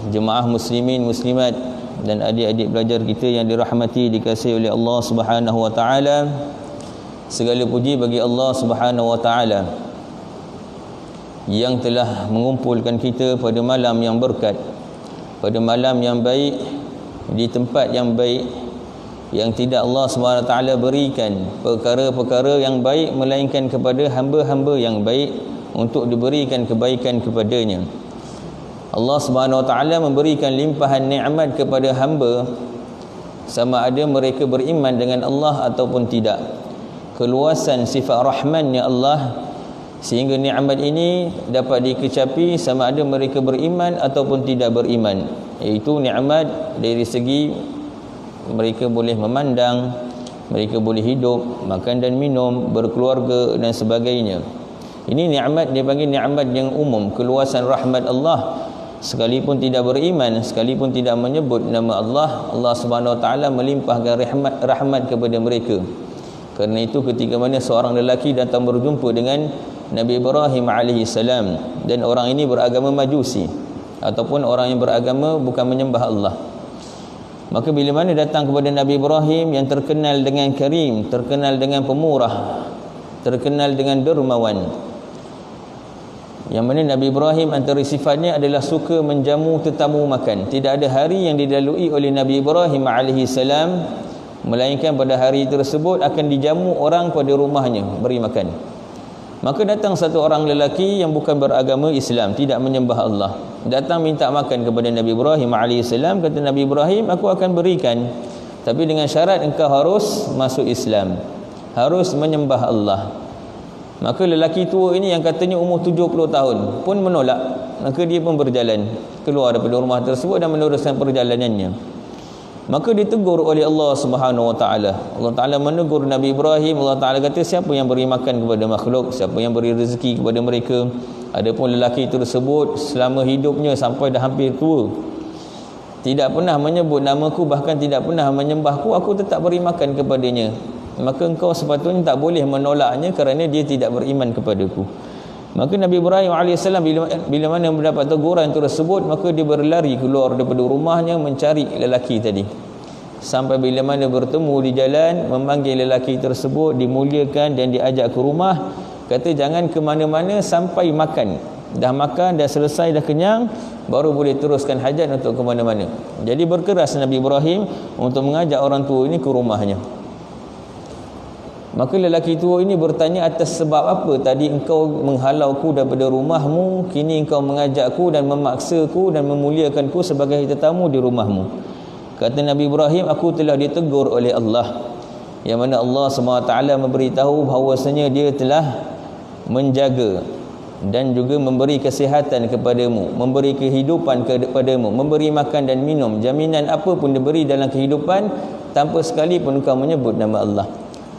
jemaah muslimin muslimat dan adik-adik belajar kita yang dirahmati dikasihi oleh Allah Subhanahu wa taala. Segala puji bagi Allah Subhanahu wa taala yang telah mengumpulkan kita pada malam yang berkat, pada malam yang baik, di tempat yang baik, yang tidak Allah SWT berikan perkara-perkara yang baik melainkan kepada hamba-hamba yang baik untuk diberikan kebaikan kepadanya. Allah SWT memberikan limpahan nikmat kepada hamba sama ada mereka beriman dengan Allah ataupun tidak. Keluasan sifat rahmannya Allah sehingga nikmat ini dapat dikecapi sama ada mereka beriman ataupun tidak beriman, iaitu nikmat dari segi mereka boleh memandang, mereka boleh hidup, makan dan minum, berkeluarga dan sebagainya. Ini nikmat dia panggil nikmat yang umum, keluasan rahmat Allah. Sekalipun tidak beriman, sekalipun tidak menyebut nama Allah, Allah Subhanahu wa taala melimpahkan rahmat kepada mereka. Kerana itu ketika mana seorang lelaki datang berjumpa dengan Nabi Ibrahim alaihi salam, dan orang ini beragama Majusi ataupun orang yang beragama bukan menyembah Allah, maka bila mana datang kepada Nabi Ibrahim yang terkenal dengan karim, terkenal dengan pemurah, terkenal dengan dermawan, yang mana Nabi Ibrahim antara sifatnya adalah suka menjamu tetamu makan. Tidak ada hari yang dilalui oleh Nabi Ibrahim alaihi salam melainkan pada hari tersebut akan dijamu orang pada rumahnya beri makan. Maka datang satu orang lelaki yang bukan beragama Islam, tidak menyembah Allah, datang minta makan kepada Nabi Ibrahim AS. Kata Nabi Ibrahim, aku akan berikan, tapi dengan syarat engkau harus masuk Islam, harus menyembah Allah. Maka lelaki tua ini yang katanya umur 70 tahun pun menolak. Maka dia pun berjalan keluar daripada rumah tersebut dan meneruskan perjalanannya. Maka ditegur oleh Allah Subhanahu wa taala. Allah Taala menegur Nabi Ibrahim. Allah Taala kata, siapa yang beri makan kepada makhluk, siapa yang beri rezeki kepada mereka. Adapun lelaki tersebut selama hidupnya sampai dah hampir tua, tidak pernah menyebut namaku, bahkan tidak pernah menyembahku, aku tetap beri makan kepadanya. Maka engkau sepatutnya tak boleh menolaknya kerana dia tidak beriman kepadaku. Maka Nabi Ibrahim AS bila mana mendapat teguran tersebut, maka dia berlari keluar daripada rumahnya mencari lelaki tadi. Sampai bila mana bertemu di jalan, memanggil lelaki tersebut, dimuliakan dan diajak ke rumah. Kata jangan ke mana-mana sampai makan. Dah makan, dah selesai, dah kenyang, baru boleh teruskan hajat untuk ke mana-mana. Jadi berkeras Nabi Ibrahim untuk mengajak orang tua ini ke rumahnya. Maka lelaki tua ini bertanya, atas sebab apa tadi engkau menghalauku daripada rumahmu, kini engkau mengajakku dan memaksaku dan memuliakanku sebagai tetamu di rumahmu. Kata Nabi Ibrahim, aku telah ditegur oleh Allah, yang mana Allah SWT memberitahu bahawasanya dia telah menjaga dan juga memberi kesihatan kepadamu, memberi kehidupan kepadamu, memberi makan dan minum, jaminan apa pun diberi dalam kehidupan tanpa sekali pun engkau menyebut nama Allah,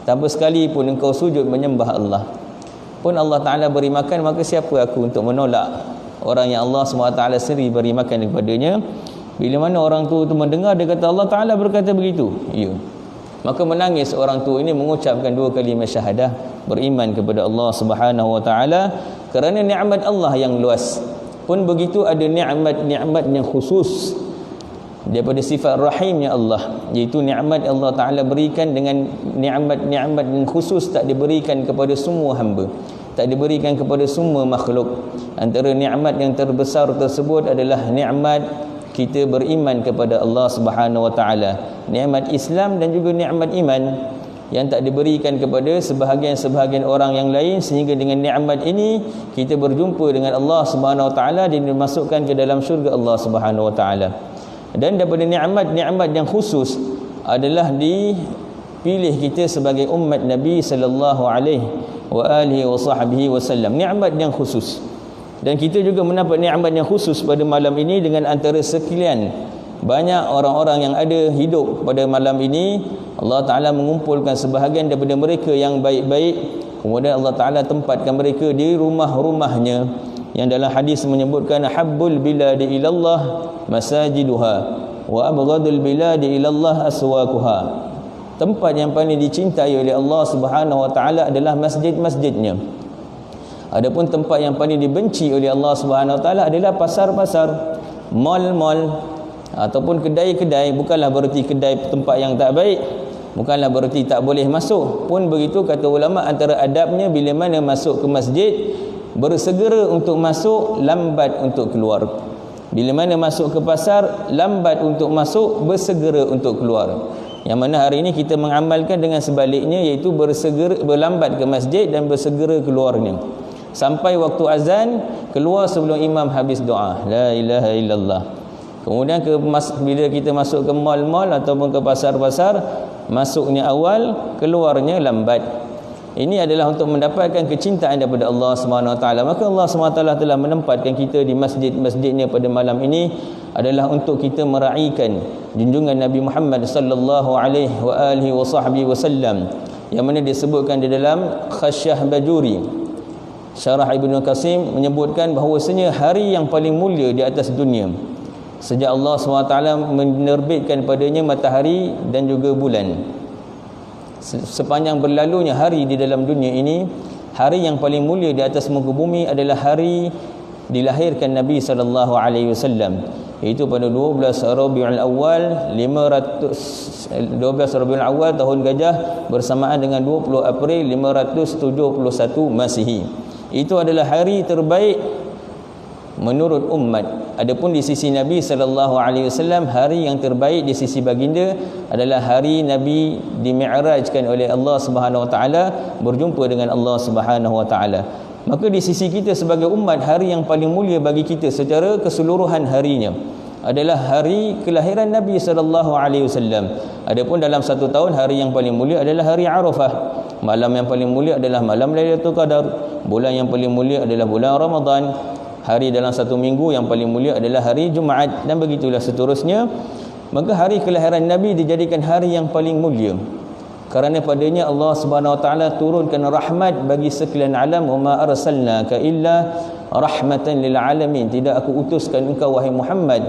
tanpa sekali pun engkau sujud menyembah Allah. Pun Allah Ta'ala beri makan, maka siapa aku untuk menolak orang yang Allah SWT sendiri beri makan kepadanya. Bila mana orang tua itu mendengar, dia kata Allah Ta'ala berkata begitu, ya. Maka menangis orang tua ini mengucapkan 2 kalimah syahadah, beriman kepada Allah Subhanahu wa taala kerana nikmat Allah yang luas. Pun begitu ada nikmat-nikmat yang khusus daripada sifat rahimnya Allah, iaitu nikmat Allah Ta'ala berikan dengan nikmat-nikmat yang khusus tak diberikan kepada semua hamba, tak diberikan kepada semua makhluk. Antara nikmat yang terbesar tersebut adalah nikmat kita beriman kepada Allah Subhanahu wa taala, nikmat Islam dan juga nikmat iman yang tak diberikan kepada sebahagian-sebahagian orang yang lain, sehingga dengan nikmat ini kita berjumpa dengan Allah Subhanahu wa taala dan dimasukkan ke dalam syurga Allah Subhanahu wa taala. Dan daripada nikmat-nikmat yang khusus adalah dipilih kita sebagai umat Nabi sallallahu alaihi wasallam, nikmat yang khusus. Dan kita juga mendapat nikmat yang khusus pada malam ini dengan antara sekian banyak orang-orang yang ada hidup pada malam ini. Allah Ta'ala mengumpulkan sebahagian daripada mereka yang baik-baik, kemudian Allah Ta'ala tempatkan mereka di rumah-rumahnya, yang dalam hadis menyebutkan habbul biladi ilallah masajiduha wa abghadul biladi ilallah aswaquha. Tempat yang paling dicintai oleh Allah Subhanahu wa taala adalah masjid-masjidnya. Adapun tempat yang paling dibenci oleh Allah Subhanahu wa taala adalah pasar-pasar. Mal-mal ataupun kedai-kedai bukanlah bererti kedai tempat yang tak baik, bukanlah bererti tak boleh masuk. Pun begitu kata ulama, antara adabnya bila mana masuk ke masjid, bersegera untuk masuk, lambat untuk keluar. Bila mana masuk ke pasar, lambat untuk masuk, bersegera untuk keluar. Yang mana hari ini kita mengamalkan dengan sebaliknya, iaitu berlambat ke masjid dan bersegera keluarnya. Sampai waktu azan, keluar sebelum imam habis doa, la ilaha illallah. Kemudian bila kita masuk ke mal-mal ataupun ke pasar-pasar, masuknya awal, keluarnya lambat. Ini adalah untuk mendapatkan kecintaan daripada Allah SWT. Maka Allah SWT telah menempatkan kita di masjid-masjidnya pada malam ini adalah untuk kita meraihkan junjungan Nabi Muhammad sallallahu alaihi wasallam, yang mana disebutkan di dalam Khasyah Bajuri. Syarah Ibnu Qasim menyebutkan bahawasanya hari yang paling mulia di atas dunia sejak Allah SWT menerbitkan padanya matahari dan juga bulan. Sepanjang berlalunya hari di dalam dunia ini, hari yang paling mulia di atas muka bumi adalah hari dilahirkan Nabi SAW, iaitu pada 12 Rabiul Awal 12 Rabiul Awal tahun Gajah bersamaan dengan 20 April 571 Masihi. Itu adalah hari terbaik menurut umat. Adapun di sisi Nabi SAW, hari yang terbaik di sisi baginda adalah hari Nabi dimi'rajkan oleh Allah Subhanahu Wa Taala, berjumpa dengan Allah Subhanahu Wa Taala. Maka di sisi kita sebagai umat, hari yang paling mulia bagi kita secara keseluruhan harinya adalah hari kelahiran Nabi SAW. Adapun dalam satu tahun, hari yang paling mulia adalah hari Arafah. Malam yang paling mulia adalah malam Lailatul Qadar. Bulan yang paling mulia adalah bulan Ramadan. Hari dalam satu minggu yang paling mulia adalah hari Jumaat, dan begitulah seterusnya. Maka hari kelahiran Nabi dijadikan hari yang paling mulia kerana padanya Allah Subhanahu Wa Taala turunkan rahmat bagi sekalian alam. Wa ma arsalnaka illa rahmatan lil alamin. Tidak aku utuskan engkau wahai Muhammad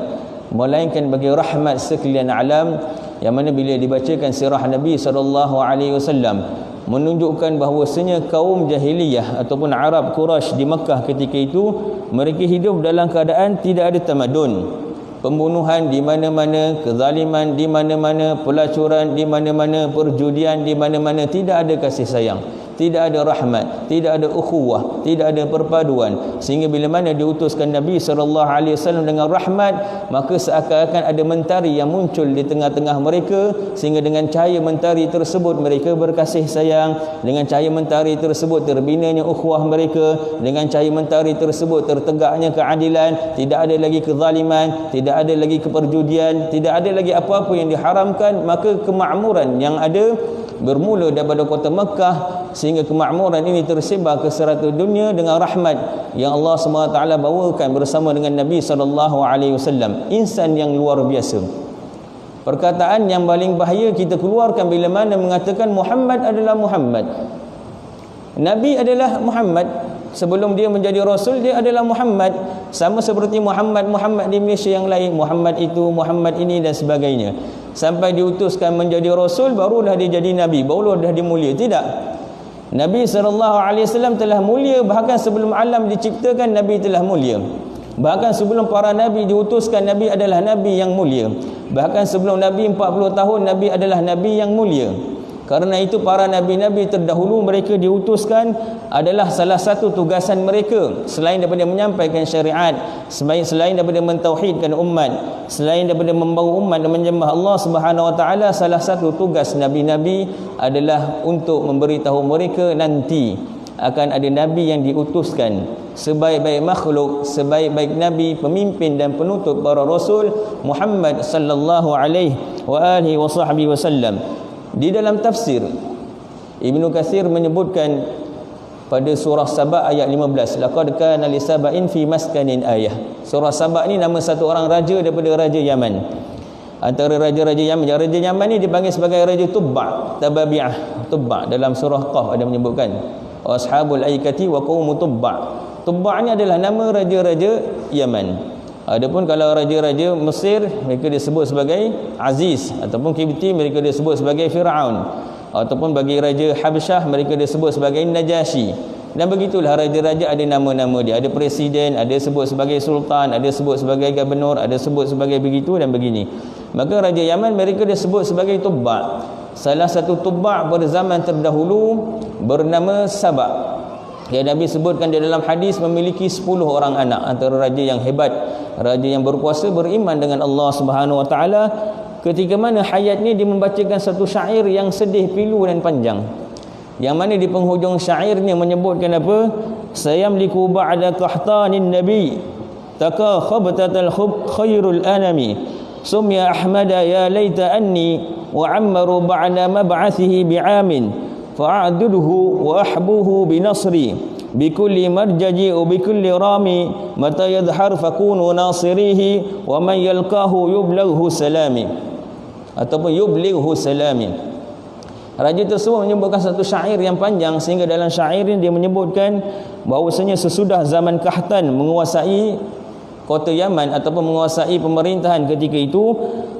melainkan bagi rahmat sekalian alam. Yang mana bila dibacakan sirah Nabi SAW menunjukkan bahawasanya kaum jahiliyah ataupun Arab Quraisy di Mekah ketika itu, mereka hidup dalam keadaan tidak ada tamadun. Pembunuhan di mana-mana, kezaliman di mana-mana, pelacuran di mana-mana, perjudian di mana-mana, tidak ada kasih sayang, tidak ada rahmat, tidak ada ukhuwah, tidak ada perpaduan. Sehingga bila mana diutuskan Nabi SAW dengan rahmat, maka seakan-akan ada mentari yang muncul di tengah-tengah mereka, sehingga dengan cahaya mentari tersebut mereka berkasih sayang, dengan cahaya mentari tersebut terbinanya ukhuwah mereka, dengan cahaya mentari tersebut tertegaknya keadilan, tidak ada lagi kezaliman, tidak ada lagi keperjudian, tidak ada lagi apa-apa yang diharamkan. Maka kemakmuran yang ada bermula daripada kota Mekah, sehingga kemakmuran ini tersebar ke serata dunia dengan rahmat yang Allah SWT bawakan bersama dengan Nabi SAW. Insan yang luar biasa. Perkataan yang paling bahaya kita keluarkan bila mana mengatakan Muhammad adalah Muhammad, Nabi adalah Muhammad. Sebelum dia menjadi Rasul, dia adalah Muhammad. Sama seperti Muhammad di Malaysia yang lain, Muhammad itu, Muhammad ini dan sebagainya. Sampai diutuskan menjadi Rasul, barulah dia jadi Nabi, barulah dia dimulia. Tidak. Nabi SAW telah mulia. Bahkan sebelum alam diciptakan, Nabi telah mulia. Bahkan sebelum para Nabi diutuskan, Nabi adalah Nabi yang mulia. Bahkan sebelum Nabi 40 tahun, Nabi adalah Nabi yang mulia. Karena itu para Nabi-Nabi terdahulu, mereka diutuskan adalah salah satu tugasan mereka, selain daripada menyampaikan syariat, selain daripada mentauhidkan umat, selain daripada membawa umat dan menyembah Allah Subhanahu Wa Taala, salah satu tugas Nabi-Nabi adalah untuk memberitahu mereka nanti akan ada Nabi yang diutuskan, sebaik-baik makhluk, sebaik-baik Nabi, pemimpin dan penutup para Rasul, Muhammad sallallahu alaihi wasallam. Di dalam tafsir, Ibnu Katsir menyebutkan pada surah Saba ayat 15, laqad kana li saba'in fi maskanin ayah. Surah Saba ni nama satu orang raja daripada raja Yaman. Antara raja-raja Yaman, raja Yaman ni dipanggil sebagai raja Tubba', Tababi'ah. Tubba' dalam surah Qaf ada menyebutkan ashabul aikati wa qaumu Tubba'. Tubba' ni adalah nama raja-raja Yaman. Adapun kalau raja-raja Mesir, mereka disebut sebagai Aziz, ataupun Kibti mereka disebut sebagai Fir'aun, ataupun bagi raja Habsyah mereka disebut sebagai Najasyi. Dan begitulah raja-raja ada nama-nama dia. Ada presiden, ada sebut sebagai sultan, ada sebut sebagai gubernur, ada sebut sebagai begitu dan begini. Maka Raja Yaman mereka dia sebut sebagai Tubba'. Salah satu Tubba' pada zaman terdahulu bernama Sabak. Yang Nabi sebutkan di dalam hadis memiliki 10 orang anak. Antara raja yang hebat, raja yang berkuasa, beriman dengan Allah Subhanahu Wa Taala. Ketika mana hayatnya dia membacakan satu syair yang sedih, pilu dan panjang. Yang mana di penghujung syairnya menyebutkan apa? Sayamliku ba'da qahtanin nabi taka khabtatal khairul anami sumya ahmada ya laita anni wa ammaru ba'da mab'athihi bi'amin fa'aduduhu wa ahbuhu binasri bikulli marjaji wa bikulli rami mata yadhhar fakunu nasirihi wa man yalqahu yublaghu salami ataupun yublighu salami. Raja tersebut menyebutkan satu syair yang panjang, sehingga dalam syair ini dia menyebutkan bahawasanya sesudah zaman Kahtan menguasai kota Yaman ataupun menguasai pemerintahan ketika itu,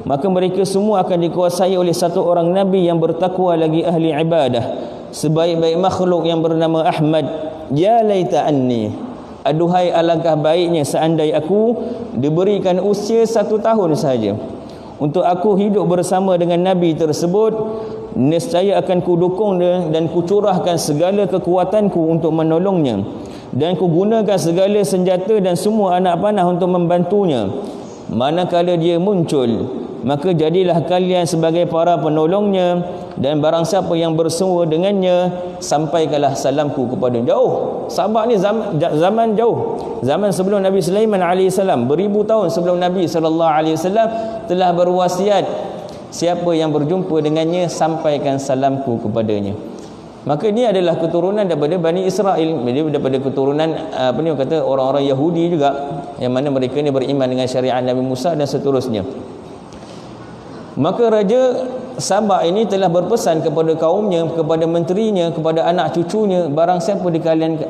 maka mereka semua akan dikuasai oleh satu orang Nabi yang bertakwa lagi ahli ibadah, sebaik-baik makhluk yang bernama Ahmad. Ya laita anni, aduhai alangkah baiknya seandai aku diberikan usia 1 tahun saja untuk aku hidup bersama dengan Nabi tersebut. Nescaya akan kudukung dia dan kucurahkan segala kekuatanku untuk menolongnya, dan kugunakan segala senjata dan semua anak panah untuk membantunya. Manakala dia muncul, maka jadilah kalian sebagai para penolongnya, dan barang siapa yang bersua dengannya, sampaikanlah salamku kepada jauh. Sabak ni zaman jauh, zaman sebelum Nabi Sulaiman AS, beribu tahun sebelum Nabi SAW telah berwasiat, siapa yang berjumpa dengannya, sampaikan salamku kepadanya. Maka ini adalah keturunan daripada Bani Israel, daripada keturunan kata orang-orang Yahudi juga, yang mana mereka ni beriman dengan syariat Nabi Musa dan seterusnya. Maka Raja Sabak ini telah berpesan kepada kaumnya, kepada menterinya, kepada anak cucunya, barang siapa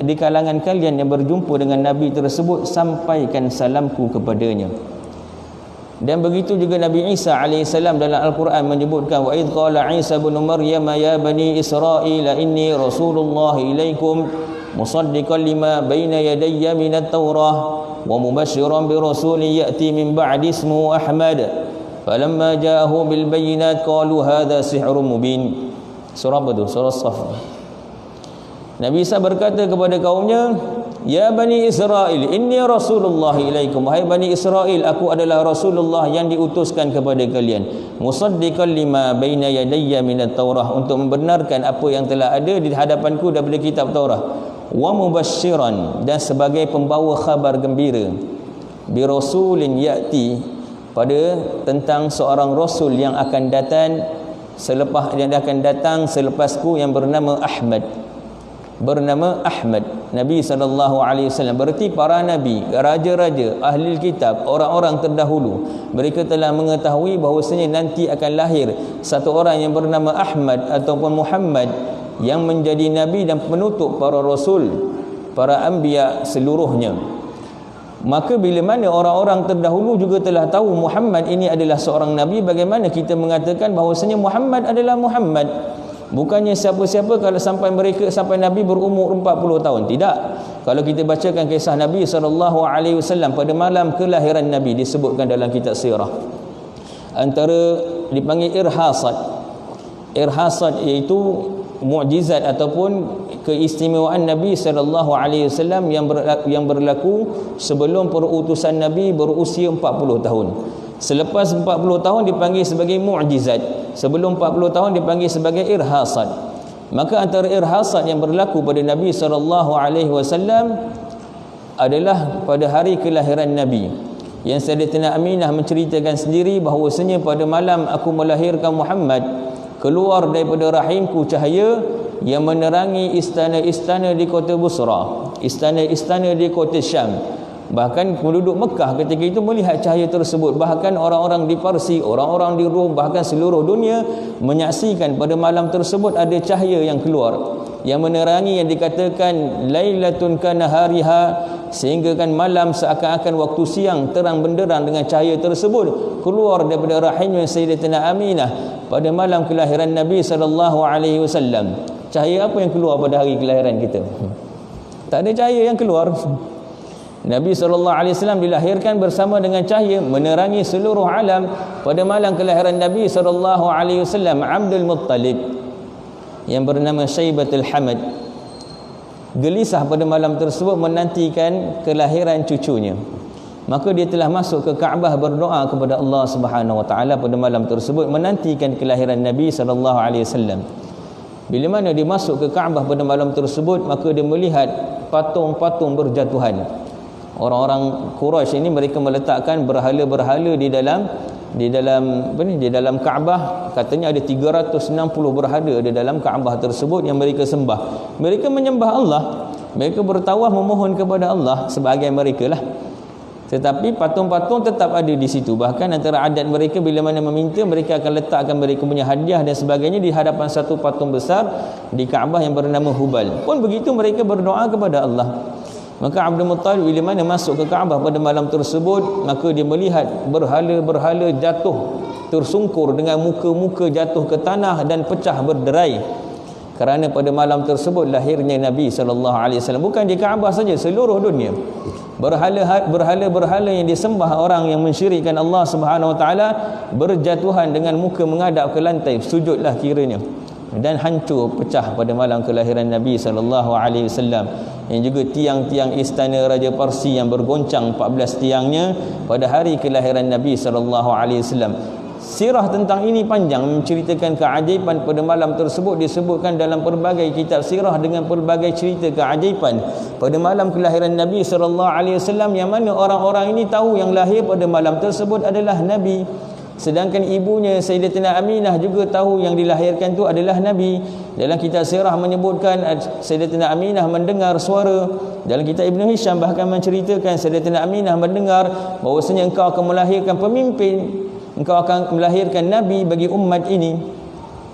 di kalangan kalian yang berjumpa dengan Nabi tersebut, sampaikan salamku kepadanya. Dan begitu juga Nabi Isa AS dalam Al-Quran menyebutkan, wa idh qala Isa ibn Maryam ya bani Israil inni rasulullah ilaikum musaddiqan lima baina yadayya minat taurah wa mubashiran bi rasulin ya'ti min ba'di ismuhu Ahmad falamma ja'ahu bil bayyinat qalu hadha sihrun mubin. Surah apa tu? Surah Saf. Nabi Isa berkata kepada kaumnya, ya Bani Israel, inni Rasulullah ilaikum. Wahai Bani Israel, aku adalah Rasulullah yang diutuskan kepada kalian. Musaddiqan lima baina yadayya minat Taurah, untuk membenarkan apa yang telah ada di hadapanku daripada kitab Taurah. Wa mubashiran, dan sebagai pembawa khabar gembira. Bi rasulin ya'ti, pada tentang seorang rasul yang akan datang selepasku, yang bernama Ahmad. Nabi SAW, berarti para nabi, raja-raja, ahli kitab, orang-orang terdahulu, mereka telah mengetahui bahawasanya nanti akan lahir satu orang yang bernama Ahmad ataupun Muhammad, yang menjadi nabi dan penutup para rasul, para anbiya seluruhnya. Maka bila mana orang-orang terdahulu juga telah tahu Muhammad ini adalah seorang nabi, bagaimana kita mengatakan bahawasanya Muhammad adalah Muhammad? Bukannya siapa-siapa kalau sampai Nabi berumur 40 tahun. Tidak. Kalau kita bacakan kisah Nabi SAW pada malam kelahiran Nabi, disebutkan dalam kitab sirah, antara dipanggil irhasat. Irhasat iaitu mukjizat ataupun keistimewaan Nabi SAW yang berlaku sebelum perutusan Nabi berusia 40 tahun. Selepas 40 tahun dipanggil sebagai mukjizat. Sebelum 40 tahun dipanggil sebagai irhasat. Maka antara irhasat yang berlaku pada Nabi SAW adalah pada hari kelahiran Nabi, yang Sayyidatina Aminah menceritakan sendiri bahawasanya pada malam aku melahirkan Muhammad, keluar daripada rahimku cahaya yang menerangi istana-istana di kota Busra, istana-istana di kota Syam. Bahkan penduduk Mekah ketika itu melihat cahaya tersebut. Bahkan orang-orang di Parsi, orang-orang di Rom, bahkan seluruh dunia menyaksikan pada malam tersebut ada cahaya yang keluar, yang menerangi, yang dikatakan lailatun kanahariha, sehingga kan malam seakan-akan waktu siang, terang benderang dengan cahaya tersebut keluar daripada rahimnya Sayyidatina Aminah pada malam kelahiran Nabi SAW. Cahaya apa yang keluar pada hari kelahiran kita? Tak ada cahaya yang keluar. Nabi SAW dilahirkan bersama dengan cahaya menerangi seluruh alam. Pada malam kelahiran Nabi SAW, Abdul Muttalib yang bernama Syaibatul Hamad gelisah pada malam tersebut menantikan kelahiran cucunya. Maka dia telah masuk ke Kaabah berdoa kepada Allah Subhanahu Wa Taala pada malam tersebut menantikan kelahiran Nabi SAW. Bila mana dia masuk ke Kaabah pada malam tersebut, maka dia melihat patung-patung berjatuhan. Orang-orang Quraisy ini mereka meletakkan berhala-berhala di dalam Kaabah. Katanya ada 360 berhala di dalam Kaabah tersebut yang mereka sembah. Mereka menyembah Allah, mereka bertawaf memohon kepada Allah sebahagian mereka lah. Tetapi patung-patung tetap ada di situ. Bahkan antara adat mereka, bila mana meminta, mereka akan letakkan mereka punya hadiah dan sebagainya di hadapan satu patung besar di Kaabah yang bernama Hubal. Pun begitu mereka berdoa kepada Allah. Maka Abdul Muttalib bila mana masuk ke Kaabah pada malam tersebut, maka dia melihat berhala-berhala jatuh tersungkur dengan muka-muka jatuh ke tanah dan pecah berderai. Kerana pada malam tersebut lahirnya Nabi SAW. Bukan di Kaabah saja, seluruh dunia. Berhala-berhala yang disembah orang yang mensyirikkan Allah Subhanahu Wa Taala berjatuhan dengan muka menghadap ke lantai, sujudlah kiranya, dan hancur pecah pada malam kelahiran Nabi SAW. Yang juga tiang-tiang istana Raja Parsi yang bergoncang 14 tiangnya pada hari kelahiran Nabi SAW. Sirah tentang ini panjang, menceritakan keajaiban pada malam tersebut. Disebutkan dalam pelbagai kitab sirah dengan pelbagai cerita keajaiban pada malam kelahiran Nabi SAW, yang mana orang-orang ini tahu yang lahir pada malam tersebut adalah Nabi. Sedangkan ibunya Sayyidatina Aminah juga tahu yang dilahirkan itu adalah Nabi. Dalam kitab sirah menyebutkan Sayyidatina Aminah mendengar suara. Dalam kitab Ibn Hisham bahkan menceritakan Sayyidatina Aminah mendengar bahawasanya engkau akan melahirkan pemimpin, engkau akan melahirkan Nabi bagi umat ini.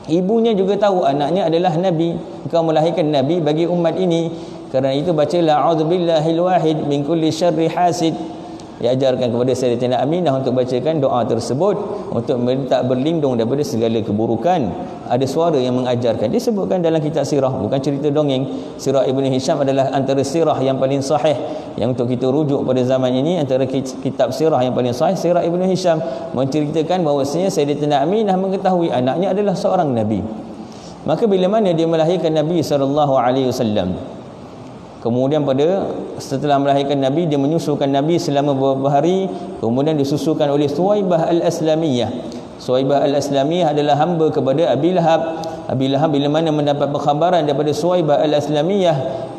Ibunya juga tahu anaknya adalah Nabi, engkau melahirkan Nabi bagi umat ini. Kerana itu bacalah a'udzubillahil wahid min kulli syarri hasid. Diajarkan kepada Sayyidatina Aminah untuk bacakan doa tersebut untuk minta berlindung daripada segala keburukan. Ada suara yang mengajarkan. Disebutkan dalam kitab sirah, bukan cerita dongeng. Sirah Ibn Hisham adalah antara sirah yang paling sahih yang untuk kita rujuk pada zaman ini. Antara kitab sirah yang paling sahih, sirah Ibn Hisham menceritakan bahawasanya Sayyidatina Aminah mengetahui anaknya adalah seorang Nabi. Maka bila mana dia melahirkan Nabi SAW, kemudian setelah melahirkan Nabi, dia menyusukan Nabi selama beberapa hari. Kemudian disusukan oleh Suwaibah Al-Aslamiyah. Suwaibah Al-Aslamiyah adalah hamba kepada Abi Lahab. Abi Lahab bila mana mendapat perkhabaran daripada Suwaibah Al-Aslamiyah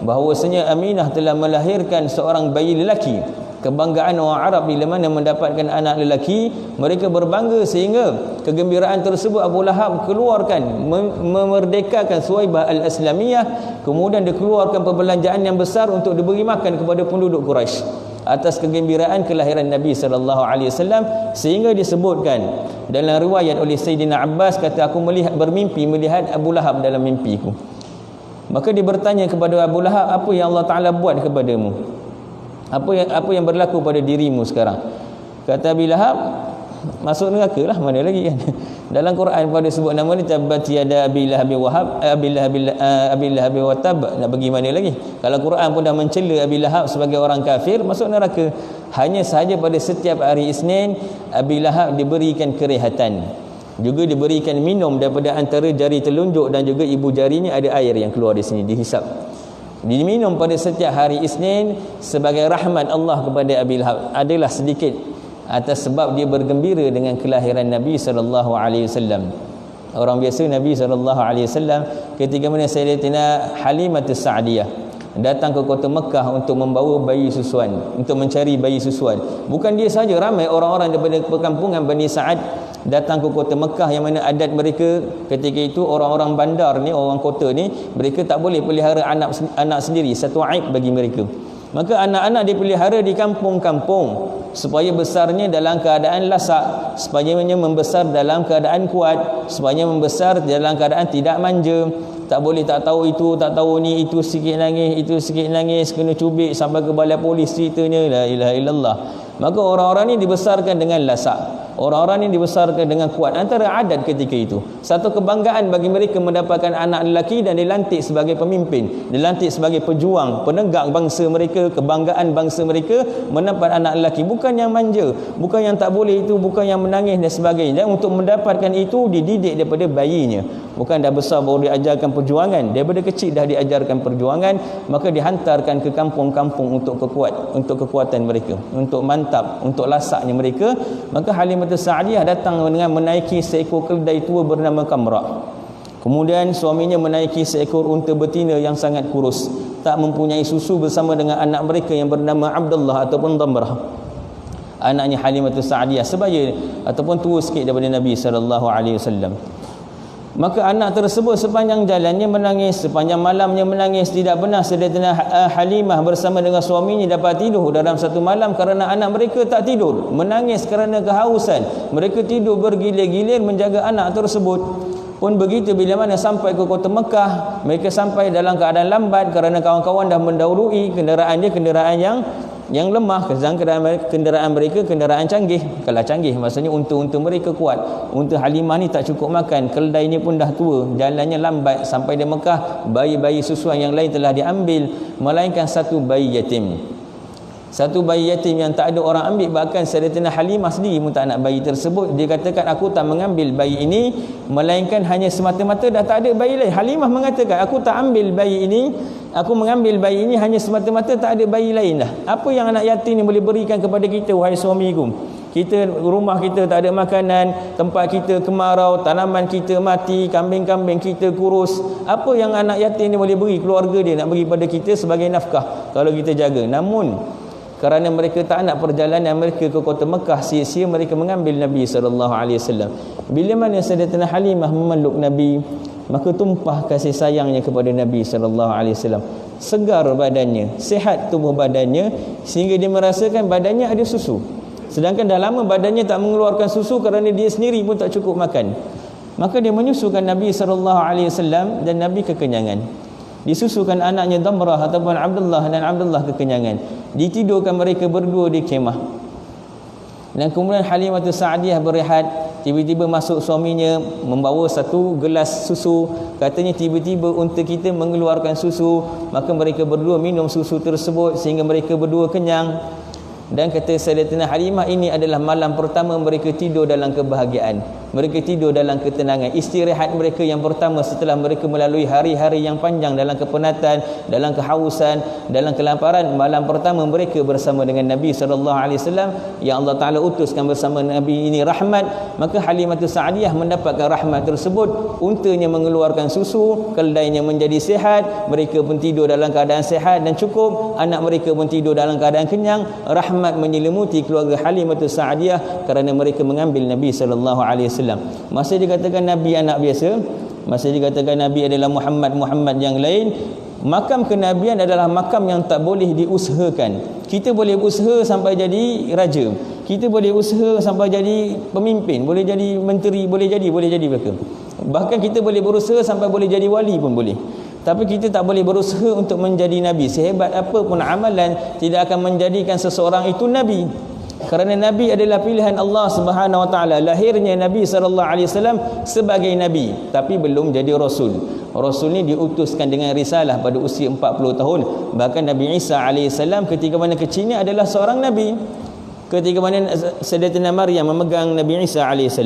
bahawasanya Aminah telah melahirkan seorang bayi lelaki, kebanggaan orang Arab bila mana mendapatkan anak lelaki, mereka berbangga sehingga kegembiraan tersebut Abu Lahab keluarkan, memerdekakan Suwaibah Al-Aslamiyah. Kemudian dikeluarkan perbelanjaan yang besar untuk diberi makan kepada penduduk Quraisy atas kegembiraan kelahiran Nabi SAW. Sehingga disebutkan dalam riwayat oleh Sayyidina Abbas, kata aku melihat Abu Lahab dalam mimpiku. Maka dia bertanya kepada Abu Lahab, apa yang Allah Ta'ala buat kepadamu? Apa yang berlaku pada dirimu sekarang? Kata Abi Lahab, masuk neraka lah, mana lagi kan. Dalam Quran pada sebut nama ni, tabbat yada Abi Lahab wa tab. Nak bagi mana lagi? Kalau Quran pun dah mencela Abi Lahab sebagai orang kafir, masuk neraka. Hanya sahaja pada setiap hari Isnin Abi Lahab diberikan kerehatan, juga diberikan minum daripada antara jari telunjuk dan juga ibu jarinya ada air yang keluar di sini, dihisap, diminum pada setiap hari Isnin sebagai rahmat Allah kepada Abi Lahab. Adalah sedikit atas sebab dia bergembira dengan kelahiran Nabi SAW. Orang biasa Nabi SAW ketika mana Sayyidatina Halimatus Sa'diyah datang ke kota Mekah untuk membawa bayi susuan, untuk mencari bayi susuan. Bukan dia saja, ramai orang-orang daripada perkampungan Bani Sa'ad datang ke kota Mekah, yang mana adat mereka ketika itu, orang-orang bandar ni, orang kota ni, mereka tak boleh pelihara anak sendiri, satu aib bagi mereka. Maka anak-anak dipelihara di kampung-kampung supaya besarnya dalam keadaan lasak, supaya membesar dalam keadaan kuat, supaya membesar dalam keadaan tidak manja. Tak boleh tak tahu itu, tak tahu ni, itu sikit nangis, itu sikit nangis, kena cubit sampai ke balai polis ceritanya, la ilaha illallah. Maka orang-orang ni dibesarkan dengan lasak. Orang-orang ini dibesarkan dengan kuat. Antara adat ketika itu, satu kebanggaan bagi mereka mendapatkan anak lelaki dan dilantik sebagai pemimpin, dilantik sebagai pejuang, penegak bangsa mereka, kebanggaan bangsa mereka mendapat anak lelaki. Bukan yang manja, bukan yang tak boleh itu, bukan yang menangis dan sebagainya. Dan untuk mendapatkan itu dididik daripada bayinya. Bukan dah besar baru diajarkan perjuangan, daripada kecil dah diajarkan perjuangan, maka dihantarkan ke kampung-kampung untuk kekuatan mereka, untuk mantap, untuk lasaknya mereka. Maka Halimah Sa'diyah datang dengan menaiki seekor keledai tua bernama Kamra. Kemudian suaminya menaiki seekor unta betina yang sangat kurus, tak mempunyai susu, bersama dengan anak mereka yang bernama Abdullah ataupun Damrah, anaknya Halimah Sa'diyah, sebaya ataupun tua sikit daripada Nabi SAW. Maka anak tersebut sepanjang jalannya menangis, sepanjang malamnya menangis. Tidak pernah Sayyidatina Halimah bersama dengan suaminya dapat tidur dalam satu malam, kerana anak mereka tak tidur, menangis kerana kehausan. Mereka tidur bergilir-gilir menjaga anak tersebut. Pun begitu, bila mana sampai ke kota Mekah, mereka sampai dalam keadaan lambat kerana kawan-kawan dah mendahului. Kenderaan dia kenderaan yang lemah, kenderaan mereka kenderaan canggih. Kalau canggih maksudnya unta-unta mereka kuat. Unta Halimah ni tak cukup makan, keledai ni pun dah tua, jalannya lambat. Sampai di Mekah, bayi-bayi susuan yang lain telah diambil, melainkan satu bayi yatim. Satu bayi yatim yang tak ada orang ambil. Bahkan Sayyidatina Halimah sendiri pun tak nak bayi tersebut. Dia katakan, aku tak mengambil bayi ini, melainkan hanya semata-mata dah tak ada bayi lain. Halimah mengatakan, aku tak ambil bayi ini, aku mengambil bayi ini hanya semata-mata tak ada bayi lain dah. Apa yang anak yatim ni boleh berikan kepada kita, wahai suamiku? Kita, rumah kita tak ada makanan, tempat kita kemarau, tanaman kita mati, kambing-kambing kita kurus. Apa yang anak yatim ni boleh beri keluarga dia, nak beri pada kita sebagai nafkah kalau kita jaga? Namun kerana mereka tak nak perjalanan mereka ke kota Mekah sia-sia, mereka mengambil Nabi SAW. Bila mana Sayyidatina Halimah memeluk Nabi, maka tumpah kasih sayangnya kepada Nabi SAW. Segar badannya, sihat tubuh badannya, sehingga dia merasakan badannya ada susu. Sedangkan dah lama badannya tak mengeluarkan susu kerana dia sendiri pun tak cukup makan. Maka dia menyusukan Nabi SAW dan Nabi kekenyangan. Disusukan anaknya Damrah ataupun Abdullah, dan Abdullah kekenyangan. Ditidurkan mereka berdua di kemah. Dan kemudian Halimah Sa'diyah berehat. Tiba-tiba masuk suaminya membawa satu gelas susu. Katanya tiba-tiba unta kita mengeluarkan susu. Maka mereka berdua minum susu tersebut sehingga mereka berdua kenyang. Dan kata Sayyidatina Halimah, ini adalah malam pertama mereka tidur dalam kebahagiaan. Mereka tidur dalam ketenangan. Istirahat mereka yang pertama setelah mereka melalui hari-hari yang panjang dalam kepenatan, dalam kehausan, dalam kelaparan. Malam pertama mereka bersama dengan Nabi SAW, yang Allah Ta'ala utuskan bersama Nabi ini rahmat. Maka Halimah Sa'diyah mendapatkan rahmat tersebut. Untanya mengeluarkan susu, keledainya menjadi sihat, mereka pun tidur dalam keadaan sihat dan cukup, anak mereka pun tidur dalam keadaan kenyang. Rahmat menyelimuti keluarga Halimah Sa'diyah kerana mereka mengambil Nabi SAW. Masa dikatakan Nabi anak biasa, masa dikatakan Nabi adalah Muhammad yang lain, makam kenabian adalah makam yang tak boleh diusahakan. Kita boleh usaha sampai jadi raja, kita boleh usaha sampai jadi pemimpin, boleh jadi menteri, boleh jadi mereka. Bahkan kita boleh berusaha sampai boleh jadi wali pun boleh. Tapi kita tak boleh berusaha untuk menjadi Nabi. Sehebat apa pun amalan, tidak akan menjadikan seseorang itu Nabi. Kerana Nabi adalah pilihan Allah Subhanahu Wa Taala. Lahirnya Nabi SAW sebagai Nabi, tapi belum jadi Rasul. Rasul ni diutuskan dengan risalah pada usia 40 tahun. Bahkan Nabi Isa AS ketika mana kecilnya adalah seorang Nabi. Ketika mana Sayyidatina Maryam memegang Nabi Isa AS,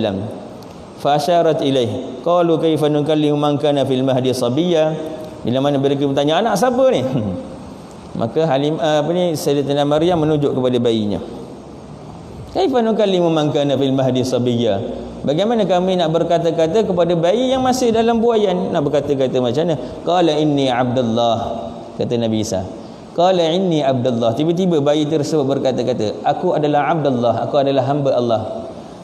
fa asyarat ilaih, qalu kaifa nukallimu man kana fil mahdi sabiyya. Bila mana mereka bertanya, anak siapa ni? Maka Sayyidatina Maryam menunjuk kepada bayinya. Kaifa nukallimu man kana fil mahdi sabiyya? Bagaimana kami nak berkata-kata kepada bayi yang masih dalam buaian? Nak berkata-kata macam mana? Qala inni Abdullah, kata Nabi Isa. Qala inni Abdullah. Tiba-tiba bayi tersebut berkata-kata, aku adalah Abdullah, aku adalah hamba Allah.